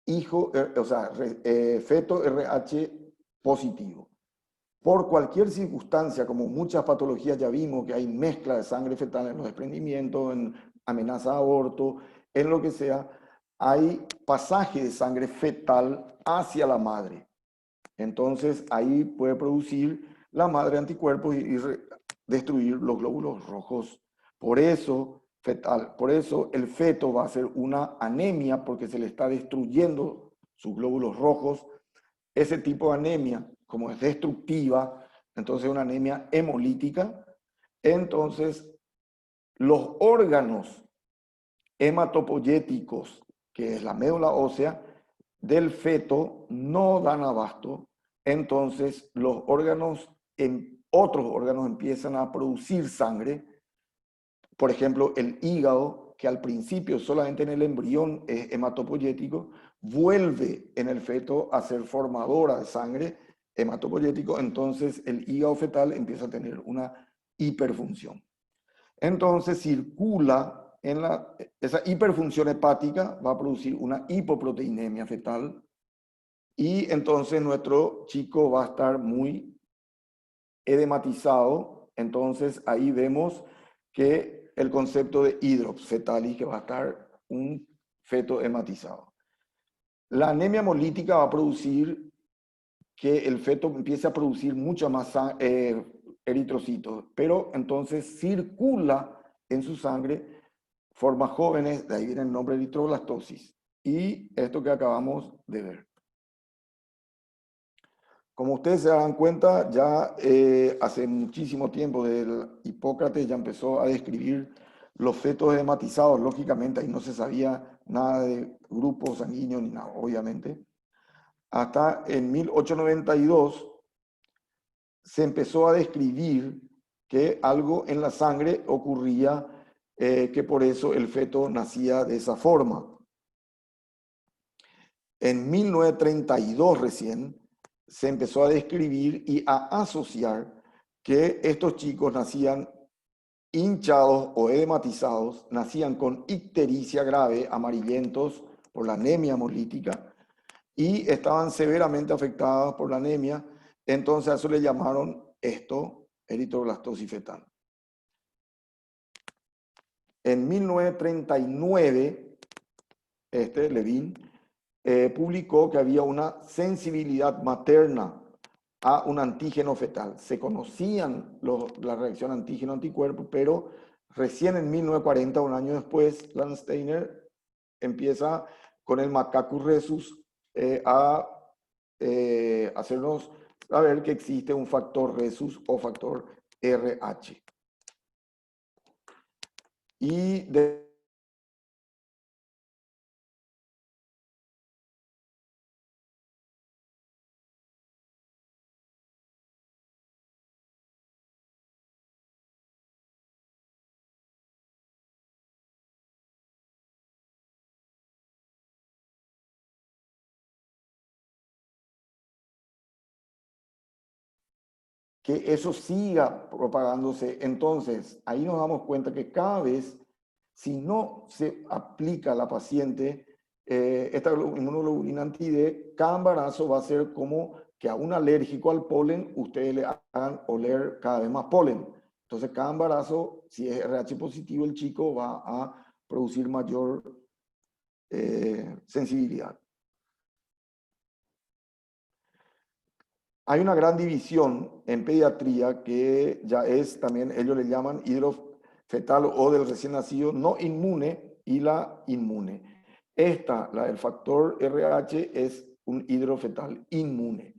hijo, feto RH positivo. Por cualquier circunstancia, como muchas patologías ya vimos que hay mezcla de sangre fetal en los desprendimientos, en amenaza de aborto, en lo que sea, hay pasaje de sangre fetal hacia la madre. Entonces ahí puede producir la madre anticuerpos y destruir los glóbulos rojos. Por eso, por eso el feto va a hacer una anemia porque se le está destruyendo sus glóbulos rojos. Ese tipo de anemia, como es destructiva, entonces es una anemia hemolítica. Entonces, los órganos hematopoyéticos, que es la médula ósea, del feto no dan abasto. Entonces, otros órganos empiezan a producir sangre. Por ejemplo, el hígado, que al principio solamente en el embrión es hematopoyético, vuelve en el feto a ser formadora de sangre hematopoyético, entonces el hígado fetal empieza a tener una hiperfunción. Entonces circula esa hiperfunción hepática, va a producir una hipoproteinemia fetal y entonces nuestro chico va a estar muy edematizado. Entonces ahí vemos que el concepto de hidrops fetalis, que va a estar un feto hematizado. La anemia hemolítica va a producir que el feto empiece a producir mucha más eritrocitos, pero entonces circula en su sangre formas jóvenes, de ahí viene el nombre eritroblastosis, y esto que acabamos de ver. Como ustedes se dan cuenta, ya hace muchísimo tiempo Hipócrates ya empezó a describir los fetos hematizados. Lógicamente ahí no se sabía nada de grupos sanguíneos ni nada, obviamente. Hasta en 1892 se empezó a describir que algo en la sangre ocurría, que por eso el feto nacía de esa forma. En 1932 recién se empezó a describir y a asociar que estos chicos nacían hinchados o edematizados, nacían con ictericia grave, amarillentos por la anemia hemolítica y estaban severamente afectados por la anemia, entonces a eso le llamaron eritroblastosis fetal. En 1939, Levin, publicó que había una sensibilidad materna a un antígeno fetal. Se conocían la reacción antígeno-anticuerpo, pero recién en 1940, un año después, Landsteiner empieza con el Macaco Rhesus a hacernos saber que existe un factor Rhesus o factor RH. Y que eso siga propagándose. Entonces, ahí nos damos cuenta que cada vez Si no se aplica a la paciente esta inmunoglobulina anti-D, cada embarazo va a ser como que a un alérgico al polen, ustedes le hagan oler cada vez más polen. Entonces, cada embarazo, si es RH positivo, el chico va a producir mayor sensibilidad. Hay una gran división en pediatría que ya es también, ellos le llaman hidrofetal o del recién nacido no inmune y la inmune. Esta, la del factor RH, es un hidrofetal inmune.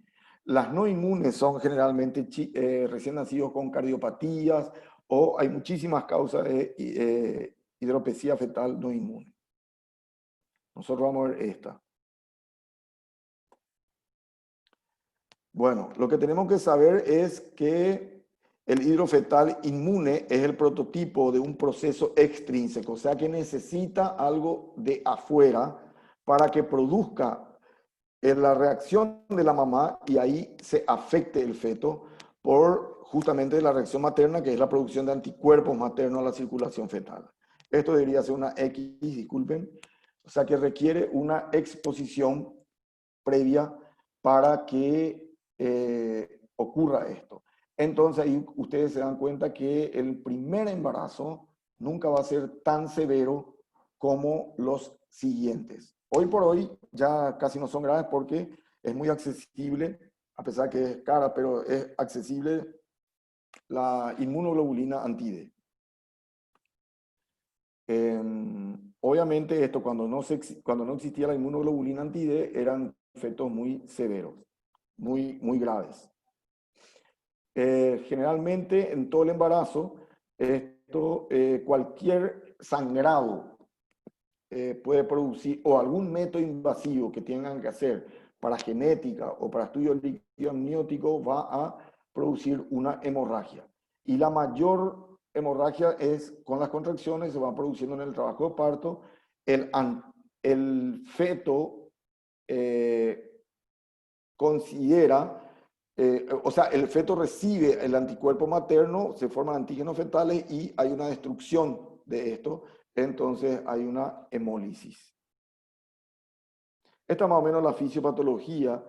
Las no inmunes son generalmente recién nacidos con cardiopatías o hay muchísimas causas de hidropesía fetal no inmune. Nosotros vamos a ver esta. Bueno, lo que tenemos que saber es que el hidrofetal inmune es el prototipo de un proceso extrínseco, o sea que necesita algo de afuera para que produzca la reacción de la mamá y ahí se afecte el feto por justamente la reacción materna, que es la producción de anticuerpos maternos a la circulación fetal. Esto debería ser una X, disculpen, o sea que requiere una exposición previa para que ocurra esto. Entonces ahí ustedes se dan cuenta que el primer embarazo nunca va a ser tan severo como los siguientes. Hoy por hoy ya casi no son graves porque es muy accesible, a pesar que es cara, pero es accesible la inmunoglobulina anti-D. Obviamente esto cuando no existía la inmunoglobulina anti-D eran efectos muy severos, muy graves. Generalmente en todo el embarazo, cualquier sangrado puede producir, o algún método invasivo que tengan que hacer para genética o para estudios líquido amniótico va a producir una hemorragia. Y la mayor hemorragia es con las contracciones, se va produciendo en el trabajo de parto. El feto considera, o sea, el feto recibe el anticuerpo materno, se forman antígenos fetales y hay una destrucción de esto, entonces hay una hemólisis. Esta es más o menos la fisiopatología,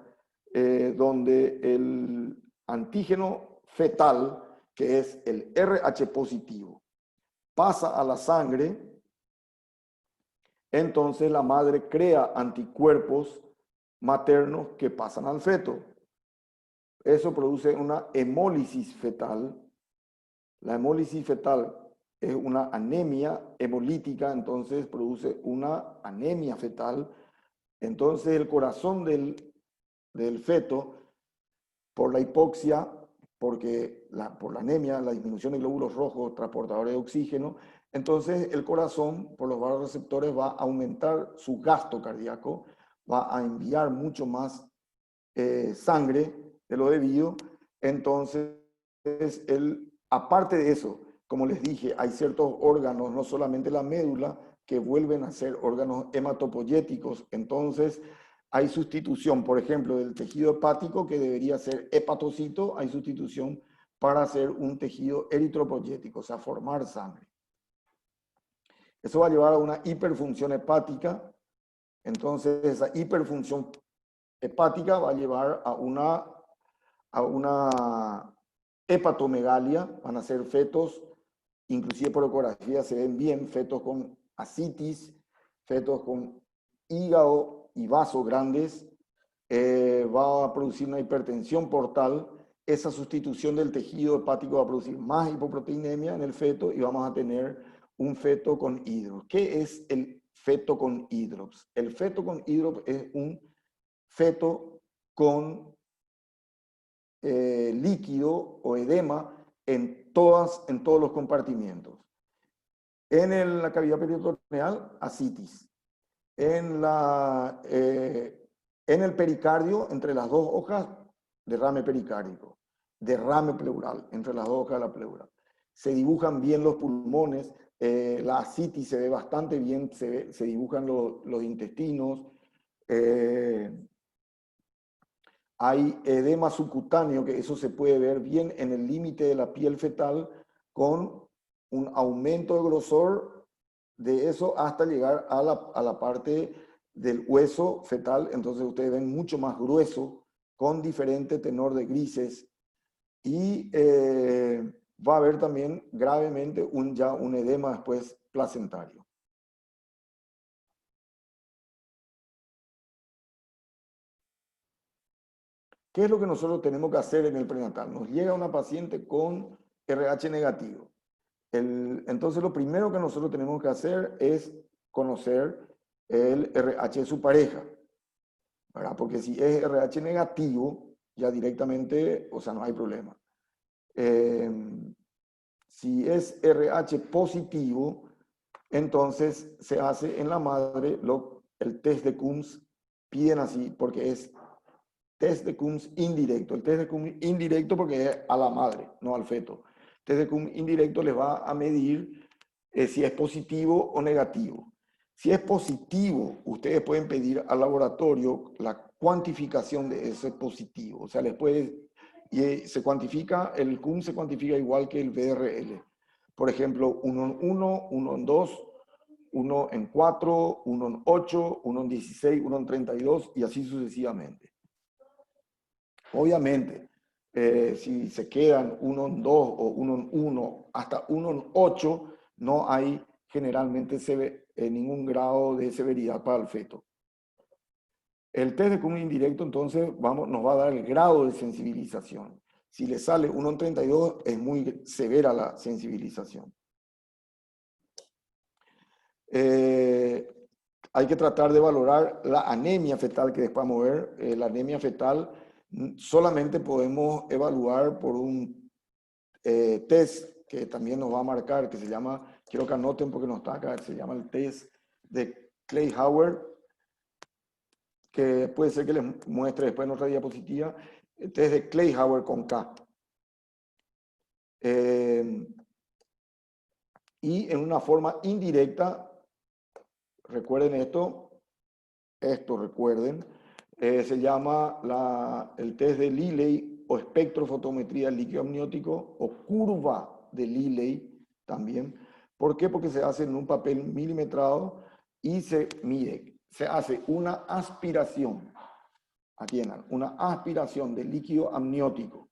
donde el antígeno fetal, que es el RH positivo, pasa a la sangre, entonces la madre crea anticuerpos maternos que pasan al feto. Eso produce una hemólisis fetal. La hemólisis fetal es una anemia hemolítica, entonces produce una anemia fetal. Entonces el corazón del feto, por la hipoxia, por la anemia, la disminución de glóbulos rojos, transportadores de oxígeno, entonces el corazón, por los vasoreceptores, va a aumentar su gasto cardíaco, va a enviar mucho más sangre de lo debido. Entonces, aparte de eso, como les dije, hay ciertos órganos, no solamente la médula, que vuelven a ser órganos hematopoyéticos. Entonces, hay sustitución, por ejemplo, del tejido hepático, que debería ser hepatocito, hay sustitución para hacer un tejido eritropoyético, o sea, formar sangre. Eso va a llevar a una hiperfunción hepática. Entonces, esa hiperfunción hepática va a llevar a una hepatomegalia, van a ser fetos, inclusive por ecografía se ven bien, fetos con ascitis, fetos con hígado y vasos grandes, va a producir una hipertensión portal. Esa sustitución del tejido hepático va a producir más hipoproteinemia en el feto y vamos a tener un feto con hidrops. ¿Qué es el feto con hidrops? El feto con hidrops es un feto con líquido o edema en todos los compartimientos. En la cavidad peritoneal, ascitis. En el pericardio, entre las dos hojas, derrame pericárdico. Derrame pleural, entre las dos hojas de la pleura. Se dibujan bien los pulmones, la ascitis se ve bastante bien, se dibujan los intestinos. Hay edema subcutáneo, que eso se puede ver bien en el límite de la piel fetal, con un aumento de grosor de eso hasta llegar a la parte del hueso fetal. Entonces ustedes ven mucho más grueso, con diferente tenor de grises, y va a haber también gravemente ya un edema después placentario. ¿Qué es lo que nosotros tenemos que hacer en el prenatal? Nos llega una paciente con RH negativo. Entonces lo primero que nosotros tenemos que hacer es conocer el RH de su pareja, ¿verdad? Porque si es RH negativo, ya directamente, o sea, no hay problema. Si es RH positivo, entonces se hace en la madre el test de Coombs, piden así, porque es test de Coombs indirecto. El test de Coombs indirecto porque es a la madre, no al feto. El test de Coombs indirecto les va a medir si es positivo o negativo. Si es positivo, ustedes pueden pedir al laboratorio la cuantificación de ese positivo. O sea, se cuantifica, el Coombs se cuantifica igual que el VRL. Por ejemplo, 1 en 1, 1 en 2, 1 en 4, 1 en 8, 1 en 16, 1 en 32 y así sucesivamente. Obviamente, si se quedan 1 en 2 o 1 en 1 hasta 1 en 8, no hay generalmente ningún grado de severidad para el feto. El test de Coombs indirecto entonces nos va a dar el grado de sensibilización. Si le sale 1 en 32 es muy severa la sensibilización. Hay que tratar de valorar la anemia fetal que después vamos a ver. La anemia fetal solamente podemos evaluar por un test que también nos va a marcar, que se llama, quiero que anoten porque no está acá, se llama el test de Clay-Howard, que puede ser que les muestre después en otra diapositiva, el test de Clay-Howard con K. Y en una forma indirecta, recuerden esto recuerden, se llama el test de Liley o espectrofotometría líquido amniótico o curva de Liley también. ¿Por qué? Porque se hace en un papel milimetrado y se mide, se hace una aspiración, atiendan, una aspiración de líquido amniótico.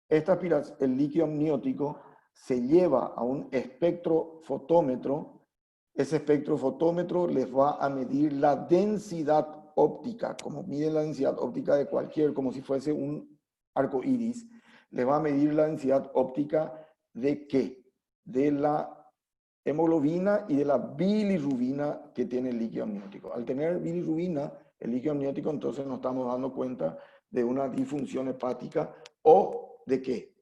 El líquido amniótico se lleva a un espectrofotómetro. Ese espectrofotómetro les va a medir la densidad óptica, como miden la densidad óptica de como si fuese un arco iris, les va a medir la densidad óptica de ¿qué? De la hemoglobina y de la bilirrubina que tiene el líquido amniótico. Al tener bilirrubina, el líquido amniótico, entonces nos estamos dando cuenta de una disfunción hepática o de ¿qué?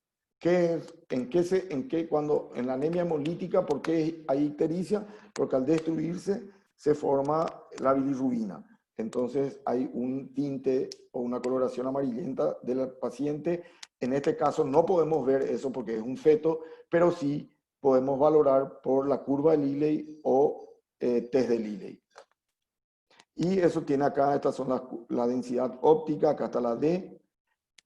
Cuando en la anemia hemolítica, ¿por qué hay ictericia? Porque al destruirse se forma la bilirrubina. Entonces hay un tinte o una coloración amarillenta del paciente. En este caso no podemos ver eso porque es un feto, pero sí podemos valorar por la curva de Liley o test de Liley. Y eso tiene acá, estas son la densidad óptica, acá está la D,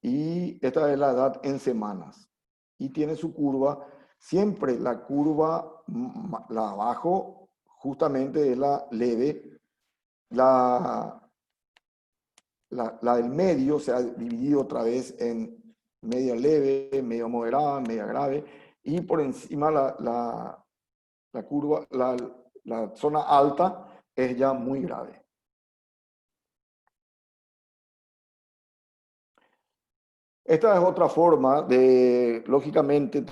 y esta es la edad en semanas. Y tiene su curva, siempre la curva, la abajo, justamente es la leve, la del medio se ha dividido otra vez en media leve, medio moderada, media grave, y por encima la curva, la zona alta es ya muy grave. Esta es otra forma de, lógicamente,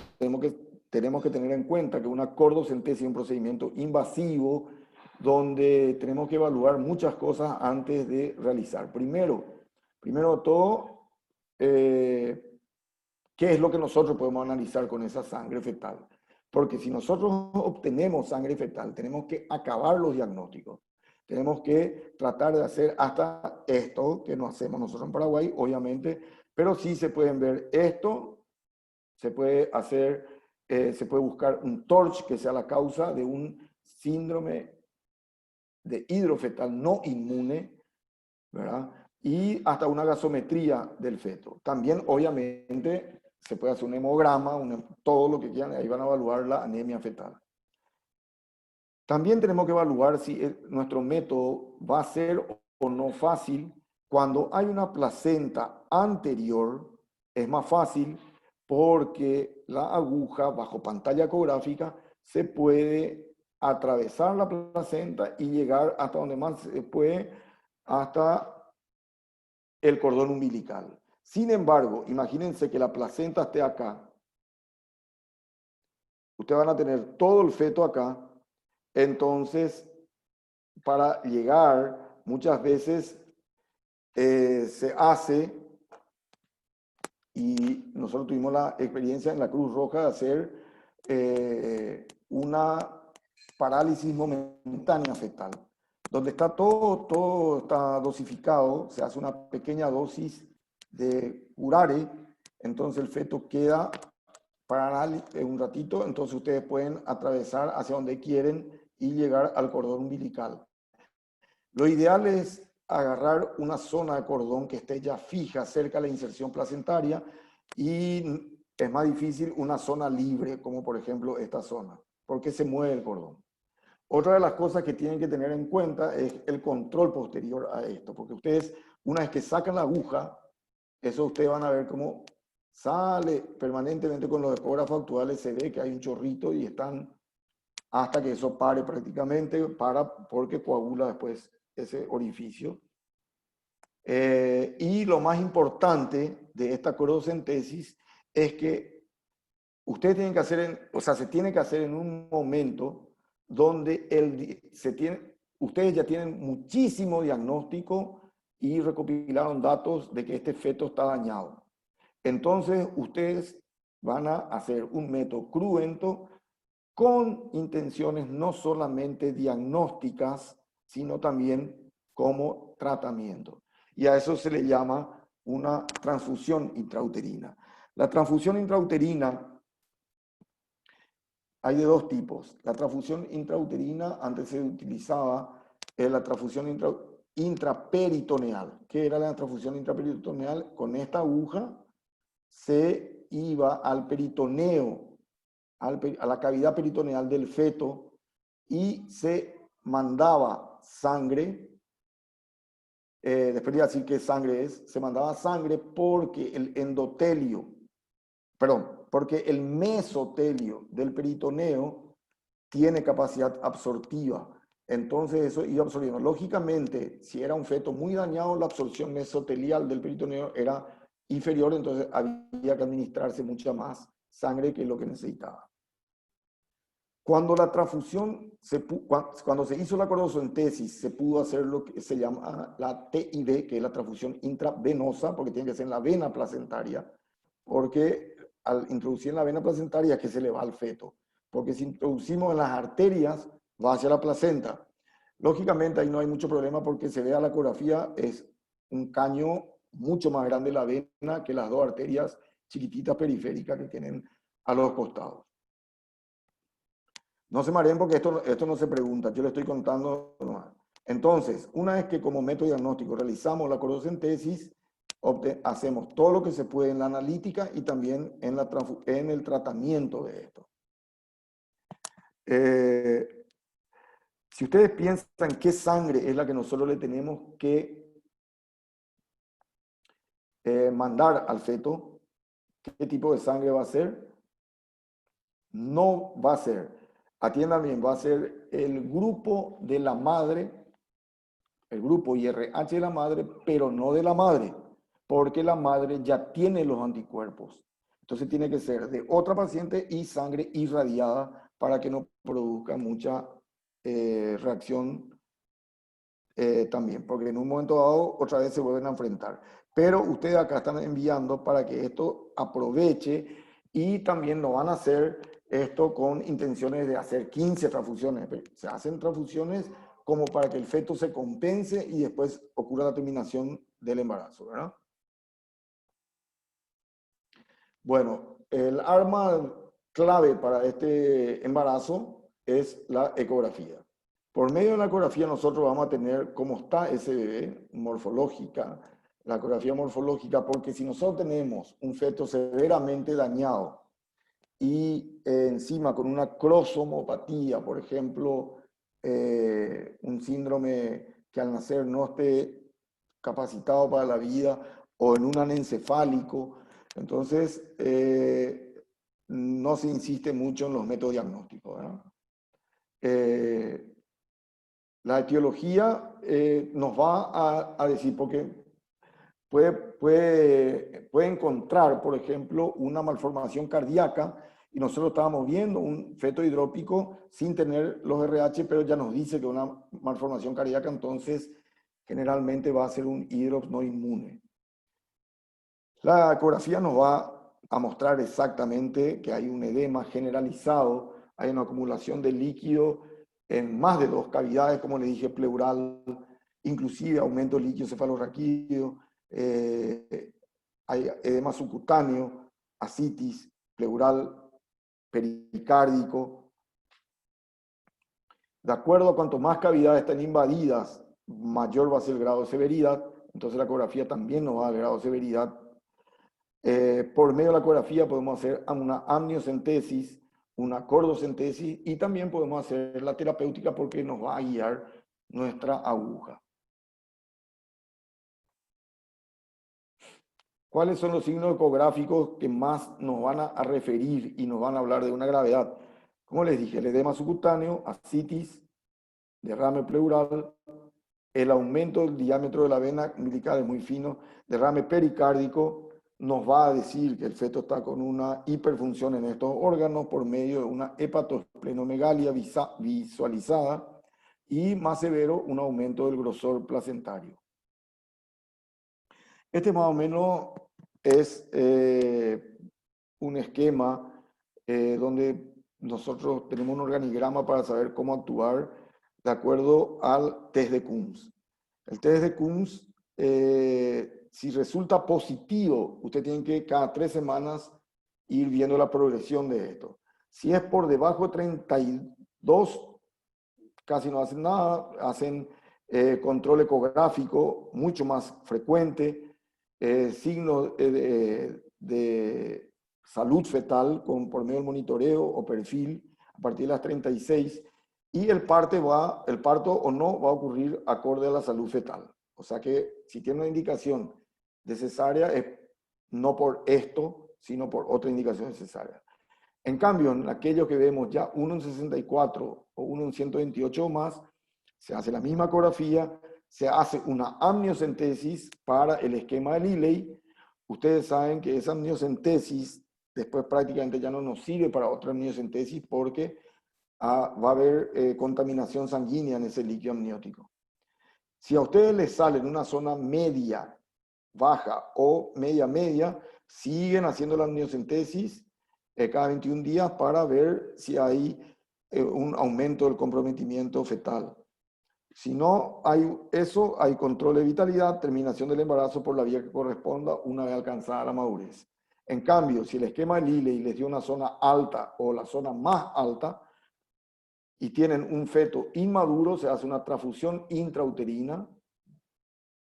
tenemos que tener en cuenta que una cordocentesis es un procedimiento invasivo donde tenemos que evaluar muchas cosas antes de realizar. Primero de todo, ¿qué es lo que nosotros podemos analizar con esa sangre fetal? Porque si nosotros obtenemos sangre fetal, tenemos que acabar los diagnósticos. Tenemos que tratar de hacer hasta esto que no hacemos nosotros en Paraguay, obviamente, pero sí se pueden ver esto, se puede hacer, se puede buscar un TORCH que sea la causa de un síndrome de hidrofetal no inmune, ¿verdad? Y hasta una gasometría del feto. También, obviamente, se puede hacer un hemograma, todo lo que quieran, ahí van a evaluar la anemia fetal. También tenemos que evaluar si nuestro método va a ser o no fácil. Cuando hay una placenta anterior, es más fácil porque la aguja bajo pantalla ecográfica se puede atravesar la placenta y llegar hasta donde más se puede, hasta el cordón umbilical. Sin embargo, imagínense que la placenta esté acá. Ustedes van a tener todo el feto acá. Entonces, para llegar, muchas veces se hace, y nosotros tuvimos la experiencia en la Cruz Roja de hacer una parálisis momentánea fetal, donde está todo está dosificado, se hace una pequeña dosis de curare, entonces el feto queda para un ratito, entonces ustedes pueden atravesar hacia donde quieren y llegar al cordón umbilical. Lo ideal es agarrar una zona de cordón que esté ya fija cerca de la inserción placentaria y es más difícil una zona libre, como por ejemplo esta zona, porque se mueve el cordón. Otra de las cosas que tienen que tener en cuenta es el control posterior a esto, porque ustedes, una vez que sacan la aguja, eso ustedes van a ver cómo sale permanentemente con los ecógrafos actuales, se ve que hay un chorrito y están hasta que eso pare prácticamente, porque coagula después ese orificio. Y lo más importante de esta corocentesis es que ustedes tienen que hacer, se tiene que hacer en un momento donde ustedes ya tienen muchísimo diagnóstico y recopilaron datos de que este feto está dañado. Entonces, ustedes van a hacer un método cruento con intenciones no solamente diagnósticas, sino también como tratamiento. Y a eso se le llama una transfusión intrauterina. La transfusión intrauterina hay de dos tipos. La transfusión intrauterina, antes se utilizaba la transfusión intraperitoneal. ¿Qué era la transfusión intraperitoneal? Con esta aguja se iba al peritoneo, a la cavidad peritoneal del feto y se mandaba sangre. Después de decir qué sangre es, se mandaba sangre porque el endotelio, porque el mesotelio del peritoneo tiene capacidad absortiva. Entonces eso iba absorbiendo. Lógicamente, si era un feto muy dañado, la absorción mesotelial del peritoneo era inferior, entonces había que administrarse mucha más sangre que lo que necesitaba. Cuando la transfusión, cuando se hizo la corocentesis, se pudo hacer lo que se llama la TIV, que es la transfusión intravenosa, porque tiene que ser en la vena placentaria, porque al introducir en la vena placentaria es que se le va al feto, porque si introducimos en las arterias, va hacia la placenta. Lógicamente ahí no hay mucho problema porque se ve a la ecografía, es un caño mucho más grande la vena que las dos arterias chiquititas periféricas que tienen a los costados. No se mareen porque esto no se pregunta, yo le estoy contando nomás. Entonces, una vez que como método diagnóstico realizamos la corocentesis, hacemos todo lo que se puede en la analítica y también en el tratamiento de esto. Si ustedes piensan qué sangre es la que nosotros le tenemos que mandar al feto, ¿qué tipo de sangre va a ser? No va a ser, atiendan bien, va a ser el grupo de la madre, el grupo IRH de la madre, pero no de la madre, porque la madre ya tiene los anticuerpos. Entonces tiene que ser de otra paciente y sangre irradiada para que no produzca mucha reacción también, porque en un momento dado otra vez se vuelven a enfrentar. Pero ustedes acá están enviando para que esto aproveche y también lo van a hacer esto con intenciones de hacer 15 transfusiones. Se hacen transfusiones como para que el feto se compense y después ocurra la terminación del embarazo, ¿verdad? Bueno, el arma clave para este embarazo es la ecografía. Por medio de la ecografía nosotros vamos a tener cómo está ese bebé, morfológica, la ecografía morfológica, porque si nosotros tenemos un feto severamente dañado y encima con una crosomopatía, por ejemplo, un síndrome que al nacer no esté capacitado para la vida o en un anencefálico. Entonces, no se insiste mucho en los métodos diagnósticos, ¿verdad? La etiología nos va a decir, porque puede encontrar, por ejemplo, una malformación cardíaca, y nosotros estábamos viendo un feto hidrópico sin tener los RH, pero ya nos dice que una malformación cardíaca, entonces generalmente va a ser un hidrops no inmune. La ecografía nos va a mostrar exactamente que hay un edema generalizado, hay una acumulación de líquido en más de 2 cavidades, como le dije, pleural, inclusive aumento líquido cefalorraquídeo, hay edema subcutáneo, ascitis, pleural, pericárdico. De acuerdo a cuanto más cavidades estén invadidas, mayor va a ser el grado de severidad. Entonces la ecografía también nos va a dar el grado de severidad. Por medio de la ecografía podemos hacer una amniocentesis, una cordocentesis, y también podemos hacer la terapéutica porque nos va a guiar nuestra aguja. ¿Cuáles son los signos ecográficos que más nos van a referir y nos van a hablar de una gravedad? Como les dije, el edema subcutáneo, ascitis, derrame pleural, el aumento del diámetro de la vena umbilical es muy fino, derrame pericárdico, nos va a decir que el feto está con una hiperfunción en estos órganos por medio de una hepatosplenomegalia visualizada, y más severo, un aumento del grosor placentario. Este más o menos es un esquema donde nosotros tenemos un organigrama para saber cómo actuar de acuerdo al test de Coombs. El test de Coombs, si resulta positivo, usted tiene que cada 3 semanas ir viendo la progresión de esto. Si es por debajo de 32, casi no hacen nada, hacen control ecográfico mucho más frecuente, signos de salud fetal por medio del monitoreo o perfil a partir de las 36, y el parto o no va a ocurrir acorde a la salud fetal. O sea que si tiene una indicación de cesárea es no por esto, sino por otra indicación de cesárea. En cambio, en aquellos que vemos ya 1 en 64 o 1 en 128 o más, se hace la misma ecografía, se hace una amniocentesis para el esquema de Lilley. Ustedes saben que esa amniocentesis después prácticamente ya no nos sirve para otra amniocentesis porque va a haber contaminación sanguínea en ese líquido amniótico. Si a ustedes les sale en una zona media, baja o media, siguen haciendo la amniocentesis cada 21 días para ver si hay un aumento del comprometimiento fetal. Si no hay eso, hay control de vitalidad, terminación del embarazo por la vía que corresponda una vez alcanzada la madurez. En cambio, si el esquema de Lilley les dio una zona alta o la zona más alta y tienen un feto inmaduro, se hace una transfusión intrauterina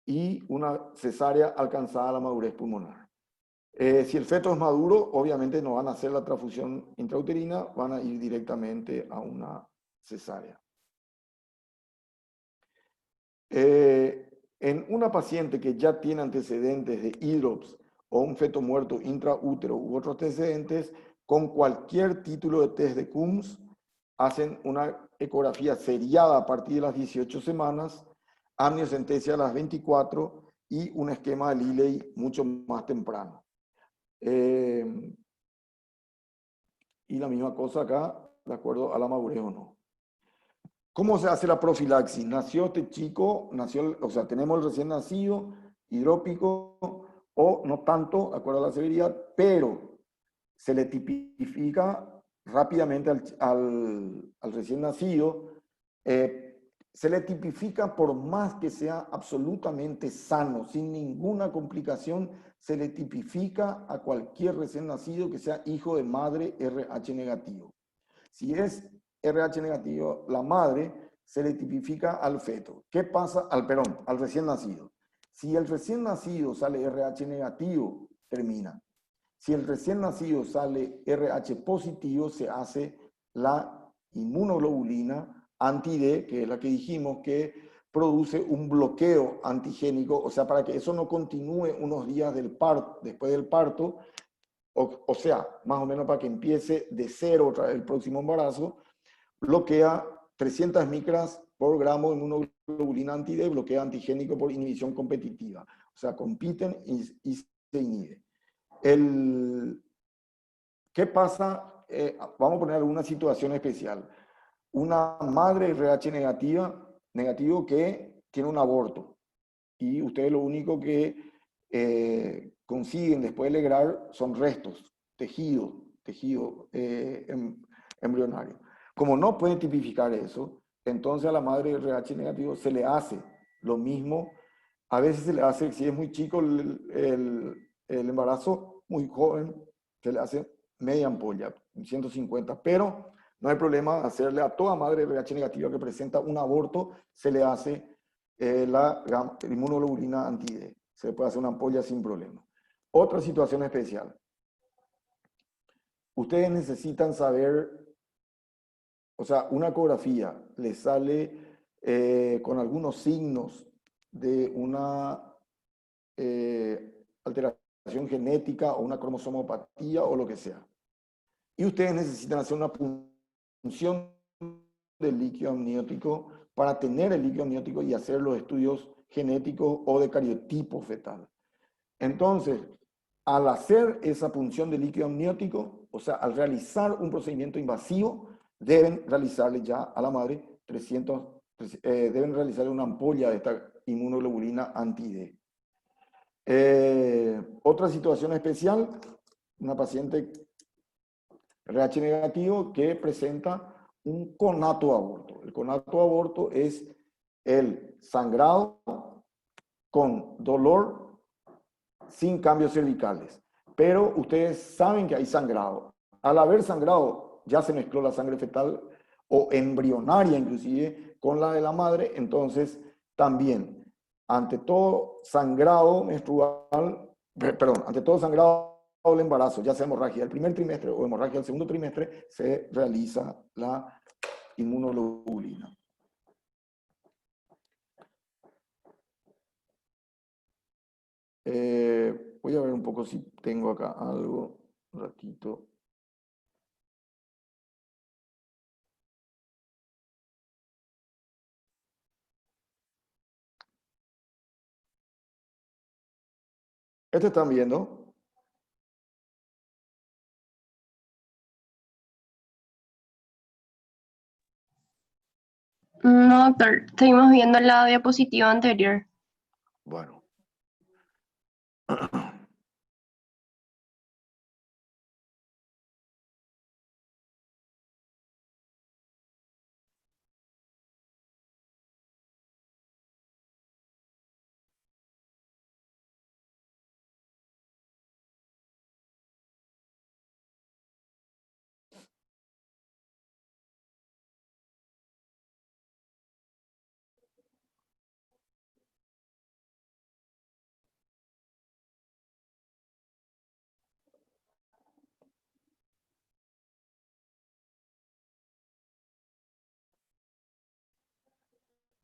y una cesárea alcanzada la madurez pulmonar. Si el feto es maduro, obviamente no van a hacer la transfusión intrauterina, van a ir directamente a una cesárea. En una paciente que ya tiene antecedentes de hidrops o un feto muerto intraútero u otros antecedentes, con cualquier título de test de Coombs, hacen una ecografía seriada a partir de las 18 semanas, amniocentesia a las 24 y un esquema de Lilley mucho más temprano. Y la misma cosa acá, de acuerdo a la madurez o no. ¿Cómo se hace la profilaxis? Nació este chico, o sea, tenemos el recién nacido, hidrópico, o no tanto, de acuerdo a la severidad, pero se le tipifica rápidamente al recién nacido. Se le tipifica por más que sea absolutamente sano, sin ninguna complicación, se le tipifica a cualquier recién nacido que sea hijo de madre RH negativo. Si es RH negativo, la madre, se le tipifica al feto. ¿Qué pasa? Al recién nacido. Si el recién nacido sale RH negativo, termina. Si el recién nacido sale RH positivo, se hace la inmunoglobulina anti-D, que es la que dijimos que produce un bloqueo antigénico, o sea, para que eso no continúe unos días después del parto, o sea, más o menos para que empiece de cero otra vez el próximo embarazo, bloquea 300 micras por gramo en inmunoglobulina anti-D, bloquea antigénico por inhibición competitiva. O sea, compiten y se inhibe. ¿Qué pasa? Vamos a poner alguna situación especial. Una madre RH negativo que tiene un aborto y ustedes lo único que consiguen después de alegrar son restos, tejido embrionario. Como no pueden tipificar eso, entonces a la madre RH negativo se le hace lo mismo. A veces se le hace, si es muy chico el embarazo, muy joven, se le hace media ampolla, 150, pero no hay problema hacerle a toda madre RH negativa que presenta un aborto, se le hace la inmunoglobulina anti-D. Se puede hacer una ampolla sin problema. Otra situación especial. Ustedes necesitan saber, o sea, una ecografía les sale con algunos signos de una alteración genética o una cromosomopatía o lo que sea. Y ustedes necesitan hacer una punción del líquido amniótico para tener el líquido amniótico y hacer los estudios genéticos o de cariotipo fetal. Entonces, al hacer esa punción de líquido amniótico, o sea, al realizar un procedimiento invasivo, deben realizarle ya a la madre deben realizarle una ampolla de esta inmunoglobulina anti-D. Otra situación especial, una paciente RH negativo que presenta un conato aborto. El conato aborto es el sangrado con dolor sin cambios cervicales. Pero ustedes saben que hay sangrado. Al haber sangrado, ya se mezcló la sangre fetal o embrionaria inclusive con la de la madre, entonces también, ante todo sangrado menstrual, perdón, ante todo sangrado del embarazo, ya sea hemorragia del primer trimestre o hemorragia del segundo trimestre, se realiza la inmunoglobulina. Voy a ver un poco si tengo acá algo, un ratito. ¿Este están viendo? No, doctor, seguimos viendo la diapositiva anterior. Bueno.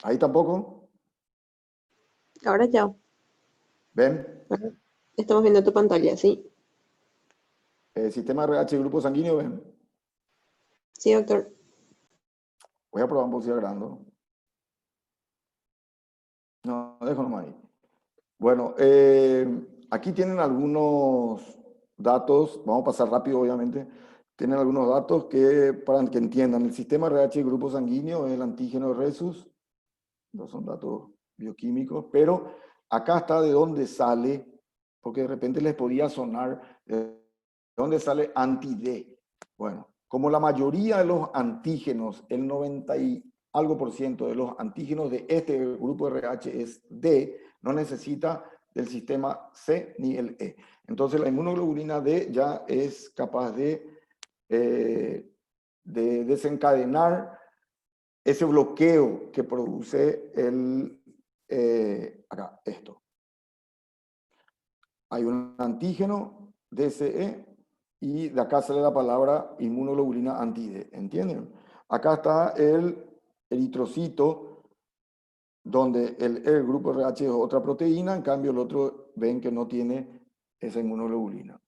Ahí tampoco. Ahora ya. ¿Ven? Ajá. Estamos viendo tu pantalla, sí. Sistema RH grupo sanguíneo, ¿ven? Sí, doctor. Voy a probar un poco si agrando. No, dejo nomás ahí. Bueno, aquí tienen algunos datos, vamos a pasar rápido obviamente, tienen algunos datos que para que entiendan, el sistema RH grupo sanguíneo es el antígeno de Rhesus, no son datos bioquímicos, pero acá está de dónde sale, porque de repente les podía sonar, de dónde sale anti-D. Bueno, como la mayoría de los antígenos, el 90 y algo por ciento de los antígenos de este grupo RH es D, no necesita del sistema C ni el E. Entonces la inmunoglobulina D ya es capaz de desencadenar ese bloqueo que produce acá, esto. Hay un antígeno DCE y de acá sale la palabra inmunoglobulina anti-D, ¿entienden? Acá está el eritrocito, donde el grupo RH es otra proteína, en cambio el otro ven que no tiene esa inmunoglobulina.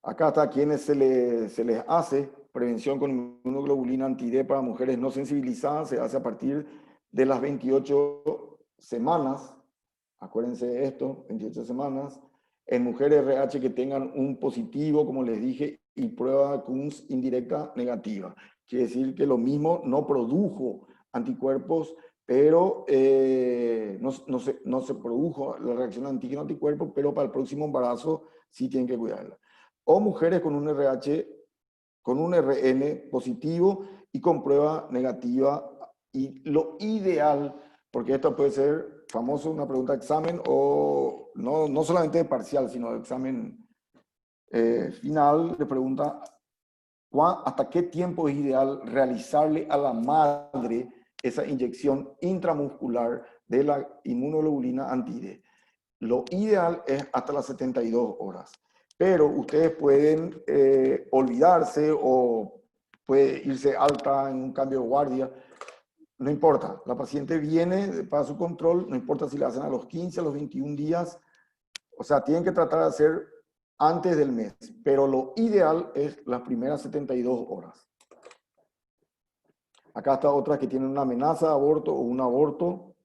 Acá está a quienes se les hace prevención con inmunoglobulina anti-D para mujeres no sensibilizadas, se hace a partir de las 28 semanas, acuérdense de esto, 28 semanas, en mujeres RH que tengan un positivo, como les dije, y prueba Kunz indirecta negativa. Quiere decir que lo mismo no produjo anticuerpos, pero no se produjo la reacción antígeno-anticuerpo, pero para el próximo embarazo sí tienen que cuidarla. O mujeres con un RH, con un RN positivo y con prueba negativa. Y lo ideal, porque esto puede ser famoso, una pregunta de examen, o no solamente de parcial, sino de examen final, le pregunta hasta qué tiempo es ideal realizarle a la madre esa inyección intramuscular de la inmunoglobulina anti-D. Lo ideal es hasta las 72 horas. Pero ustedes pueden olvidarse o puede irse alta en un cambio de guardia. No importa, la paciente viene para su control, no importa si la hacen a los 15, a los 21 días. O sea, tienen que tratar de hacer antes del mes, pero lo ideal es las primeras 72 horas. Acá está otra que tienen una amenaza de aborto o un aborto.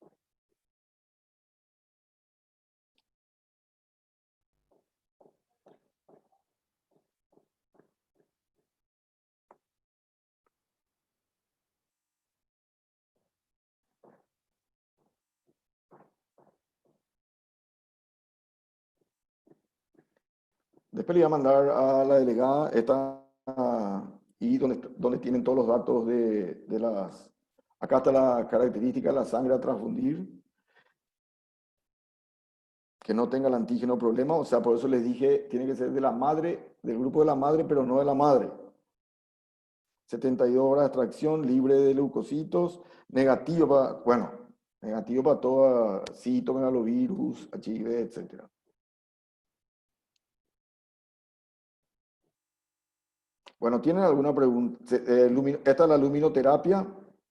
Después le voy a mandar a la delegada esta y donde tienen todos los datos de las... Acá está la característica de la sangre a transfundir. Que no tenga el antígeno problema, o sea, por eso les dije, tiene que ser de la madre, del grupo de la madre, pero no de la madre. 72 horas de extracción, libre de leucocitos, negativo para, bueno, negativo para todo citomegalovirus, HIV, etc. Bueno, ¿tienen alguna pregunta? Esta es la luminoterapia,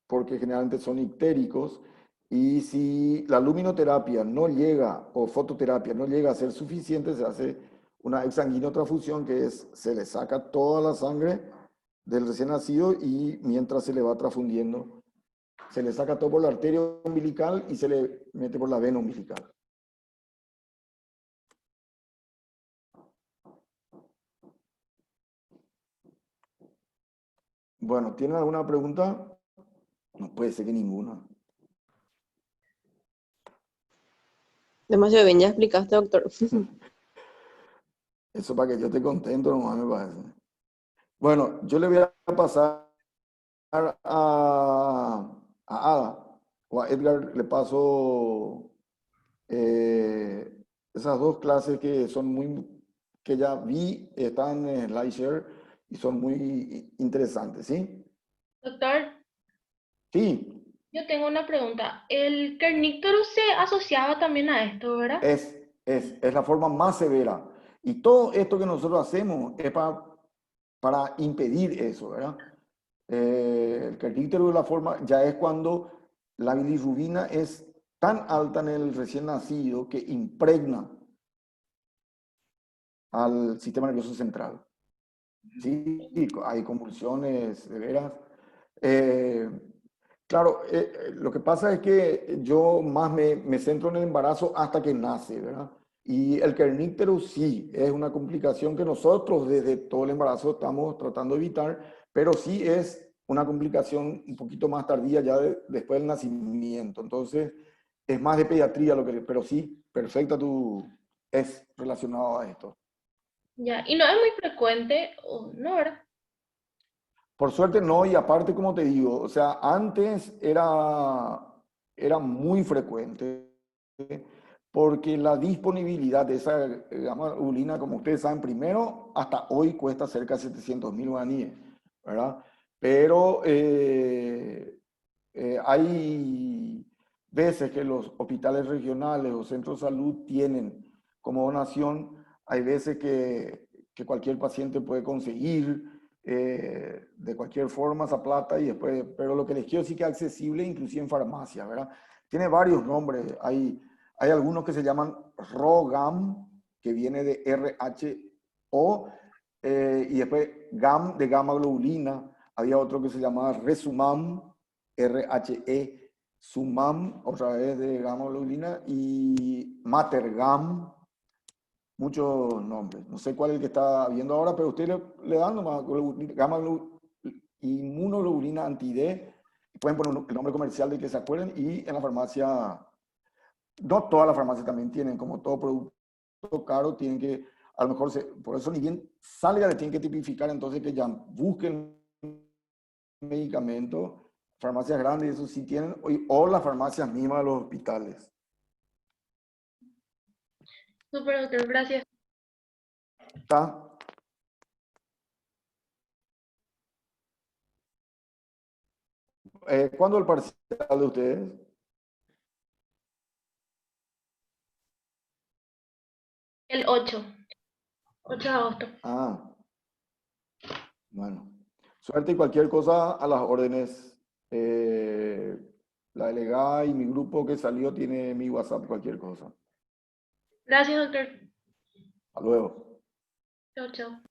porque generalmente son ictéricos, y si la luminoterapia no llega, o fototerapia no llega a ser suficiente, se hace una exsanguinotransfusión, que es, se le saca toda la sangre del recién nacido y mientras se le va transfundiendo, se le saca todo por la arteria umbilical y se le mete por la vena umbilical. Bueno, ¿tienen alguna pregunta? No puede ser que ninguna. Demasiado bien, ya explicaste, doctor. Eso para que yo esté contento nomás me parece. Bueno, yo le voy a pasar a Ada o a Edgar, le paso esas dos clases que son que ya vi, están en SlideShare y son muy interesantes, ¿sí? Doctor, Sí, yo tengo una pregunta. El Kernicterus se asociaba también a esto, ¿verdad? es la forma más severa. Y todo esto que nosotros hacemos es para impedir eso, ¿verdad? El cartílago de la forma ya es cuando la bilirrubina es tan alta en el recién nacido que impregna al sistema nervioso central. Sí, hay convulsiones severas. Claro, lo que pasa es que yo más me centro en el embarazo hasta que nace, ¿verdad? Y el kernicterus sí, es una complicación que nosotros desde todo el embarazo estamos tratando de evitar, pero sí es una complicación un poquito más tardía ya después del nacimiento. Entonces, es más de pediatría pero sí, perfecta es relacionado a esto. Ya, y no es muy frecuente, ¿no, verdad? Por suerte no, y aparte, como te digo, o sea, antes era muy frecuente, porque la disponibilidad de esa gamma-globulina, como ustedes saben, primero, hasta hoy cuesta cerca de 700.000 guaraníes, ¿verdad? Pero hay veces que los hospitales regionales o centros de salud tienen como donación, hay veces que cualquier paciente puede conseguir de cualquier forma esa plata y después, pero lo que les quiero decir que es accesible inclusive en farmacias, ¿verdad? Tiene varios nombres, hay algunos que se llaman ROGAM, que viene de RHO, y después GAM de gamma globulina, había otro que se llamaba Resumam, RHE, Sumam, otra vez de gamma globulina, y Matergam, muchos nombres. No sé cuál es el que está viendo ahora, pero usted le dan nomás gamma inmunoglobulina anti-D, pueden poner el nombre comercial de que se acuerden, y en la farmacia, no todas las farmacias también tienen, como todo producto caro, tienen que, a lo mejor, por eso ni bien salga, le tienen que tipificar, entonces que ya busquen medicamento, farmacias grandes, eso sí tienen, o las farmacias mismas de los hospitales. Súper, doctor, gracias. ¿Está? ¿Cuándo el parcial de ustedes? El 8 de agosto. Ah, bueno. Suerte y cualquier cosa a las órdenes. La delegada y mi grupo que salió tiene mi WhatsApp, cualquier cosa. Gracias, doctor. Hasta luego. Chao, chao.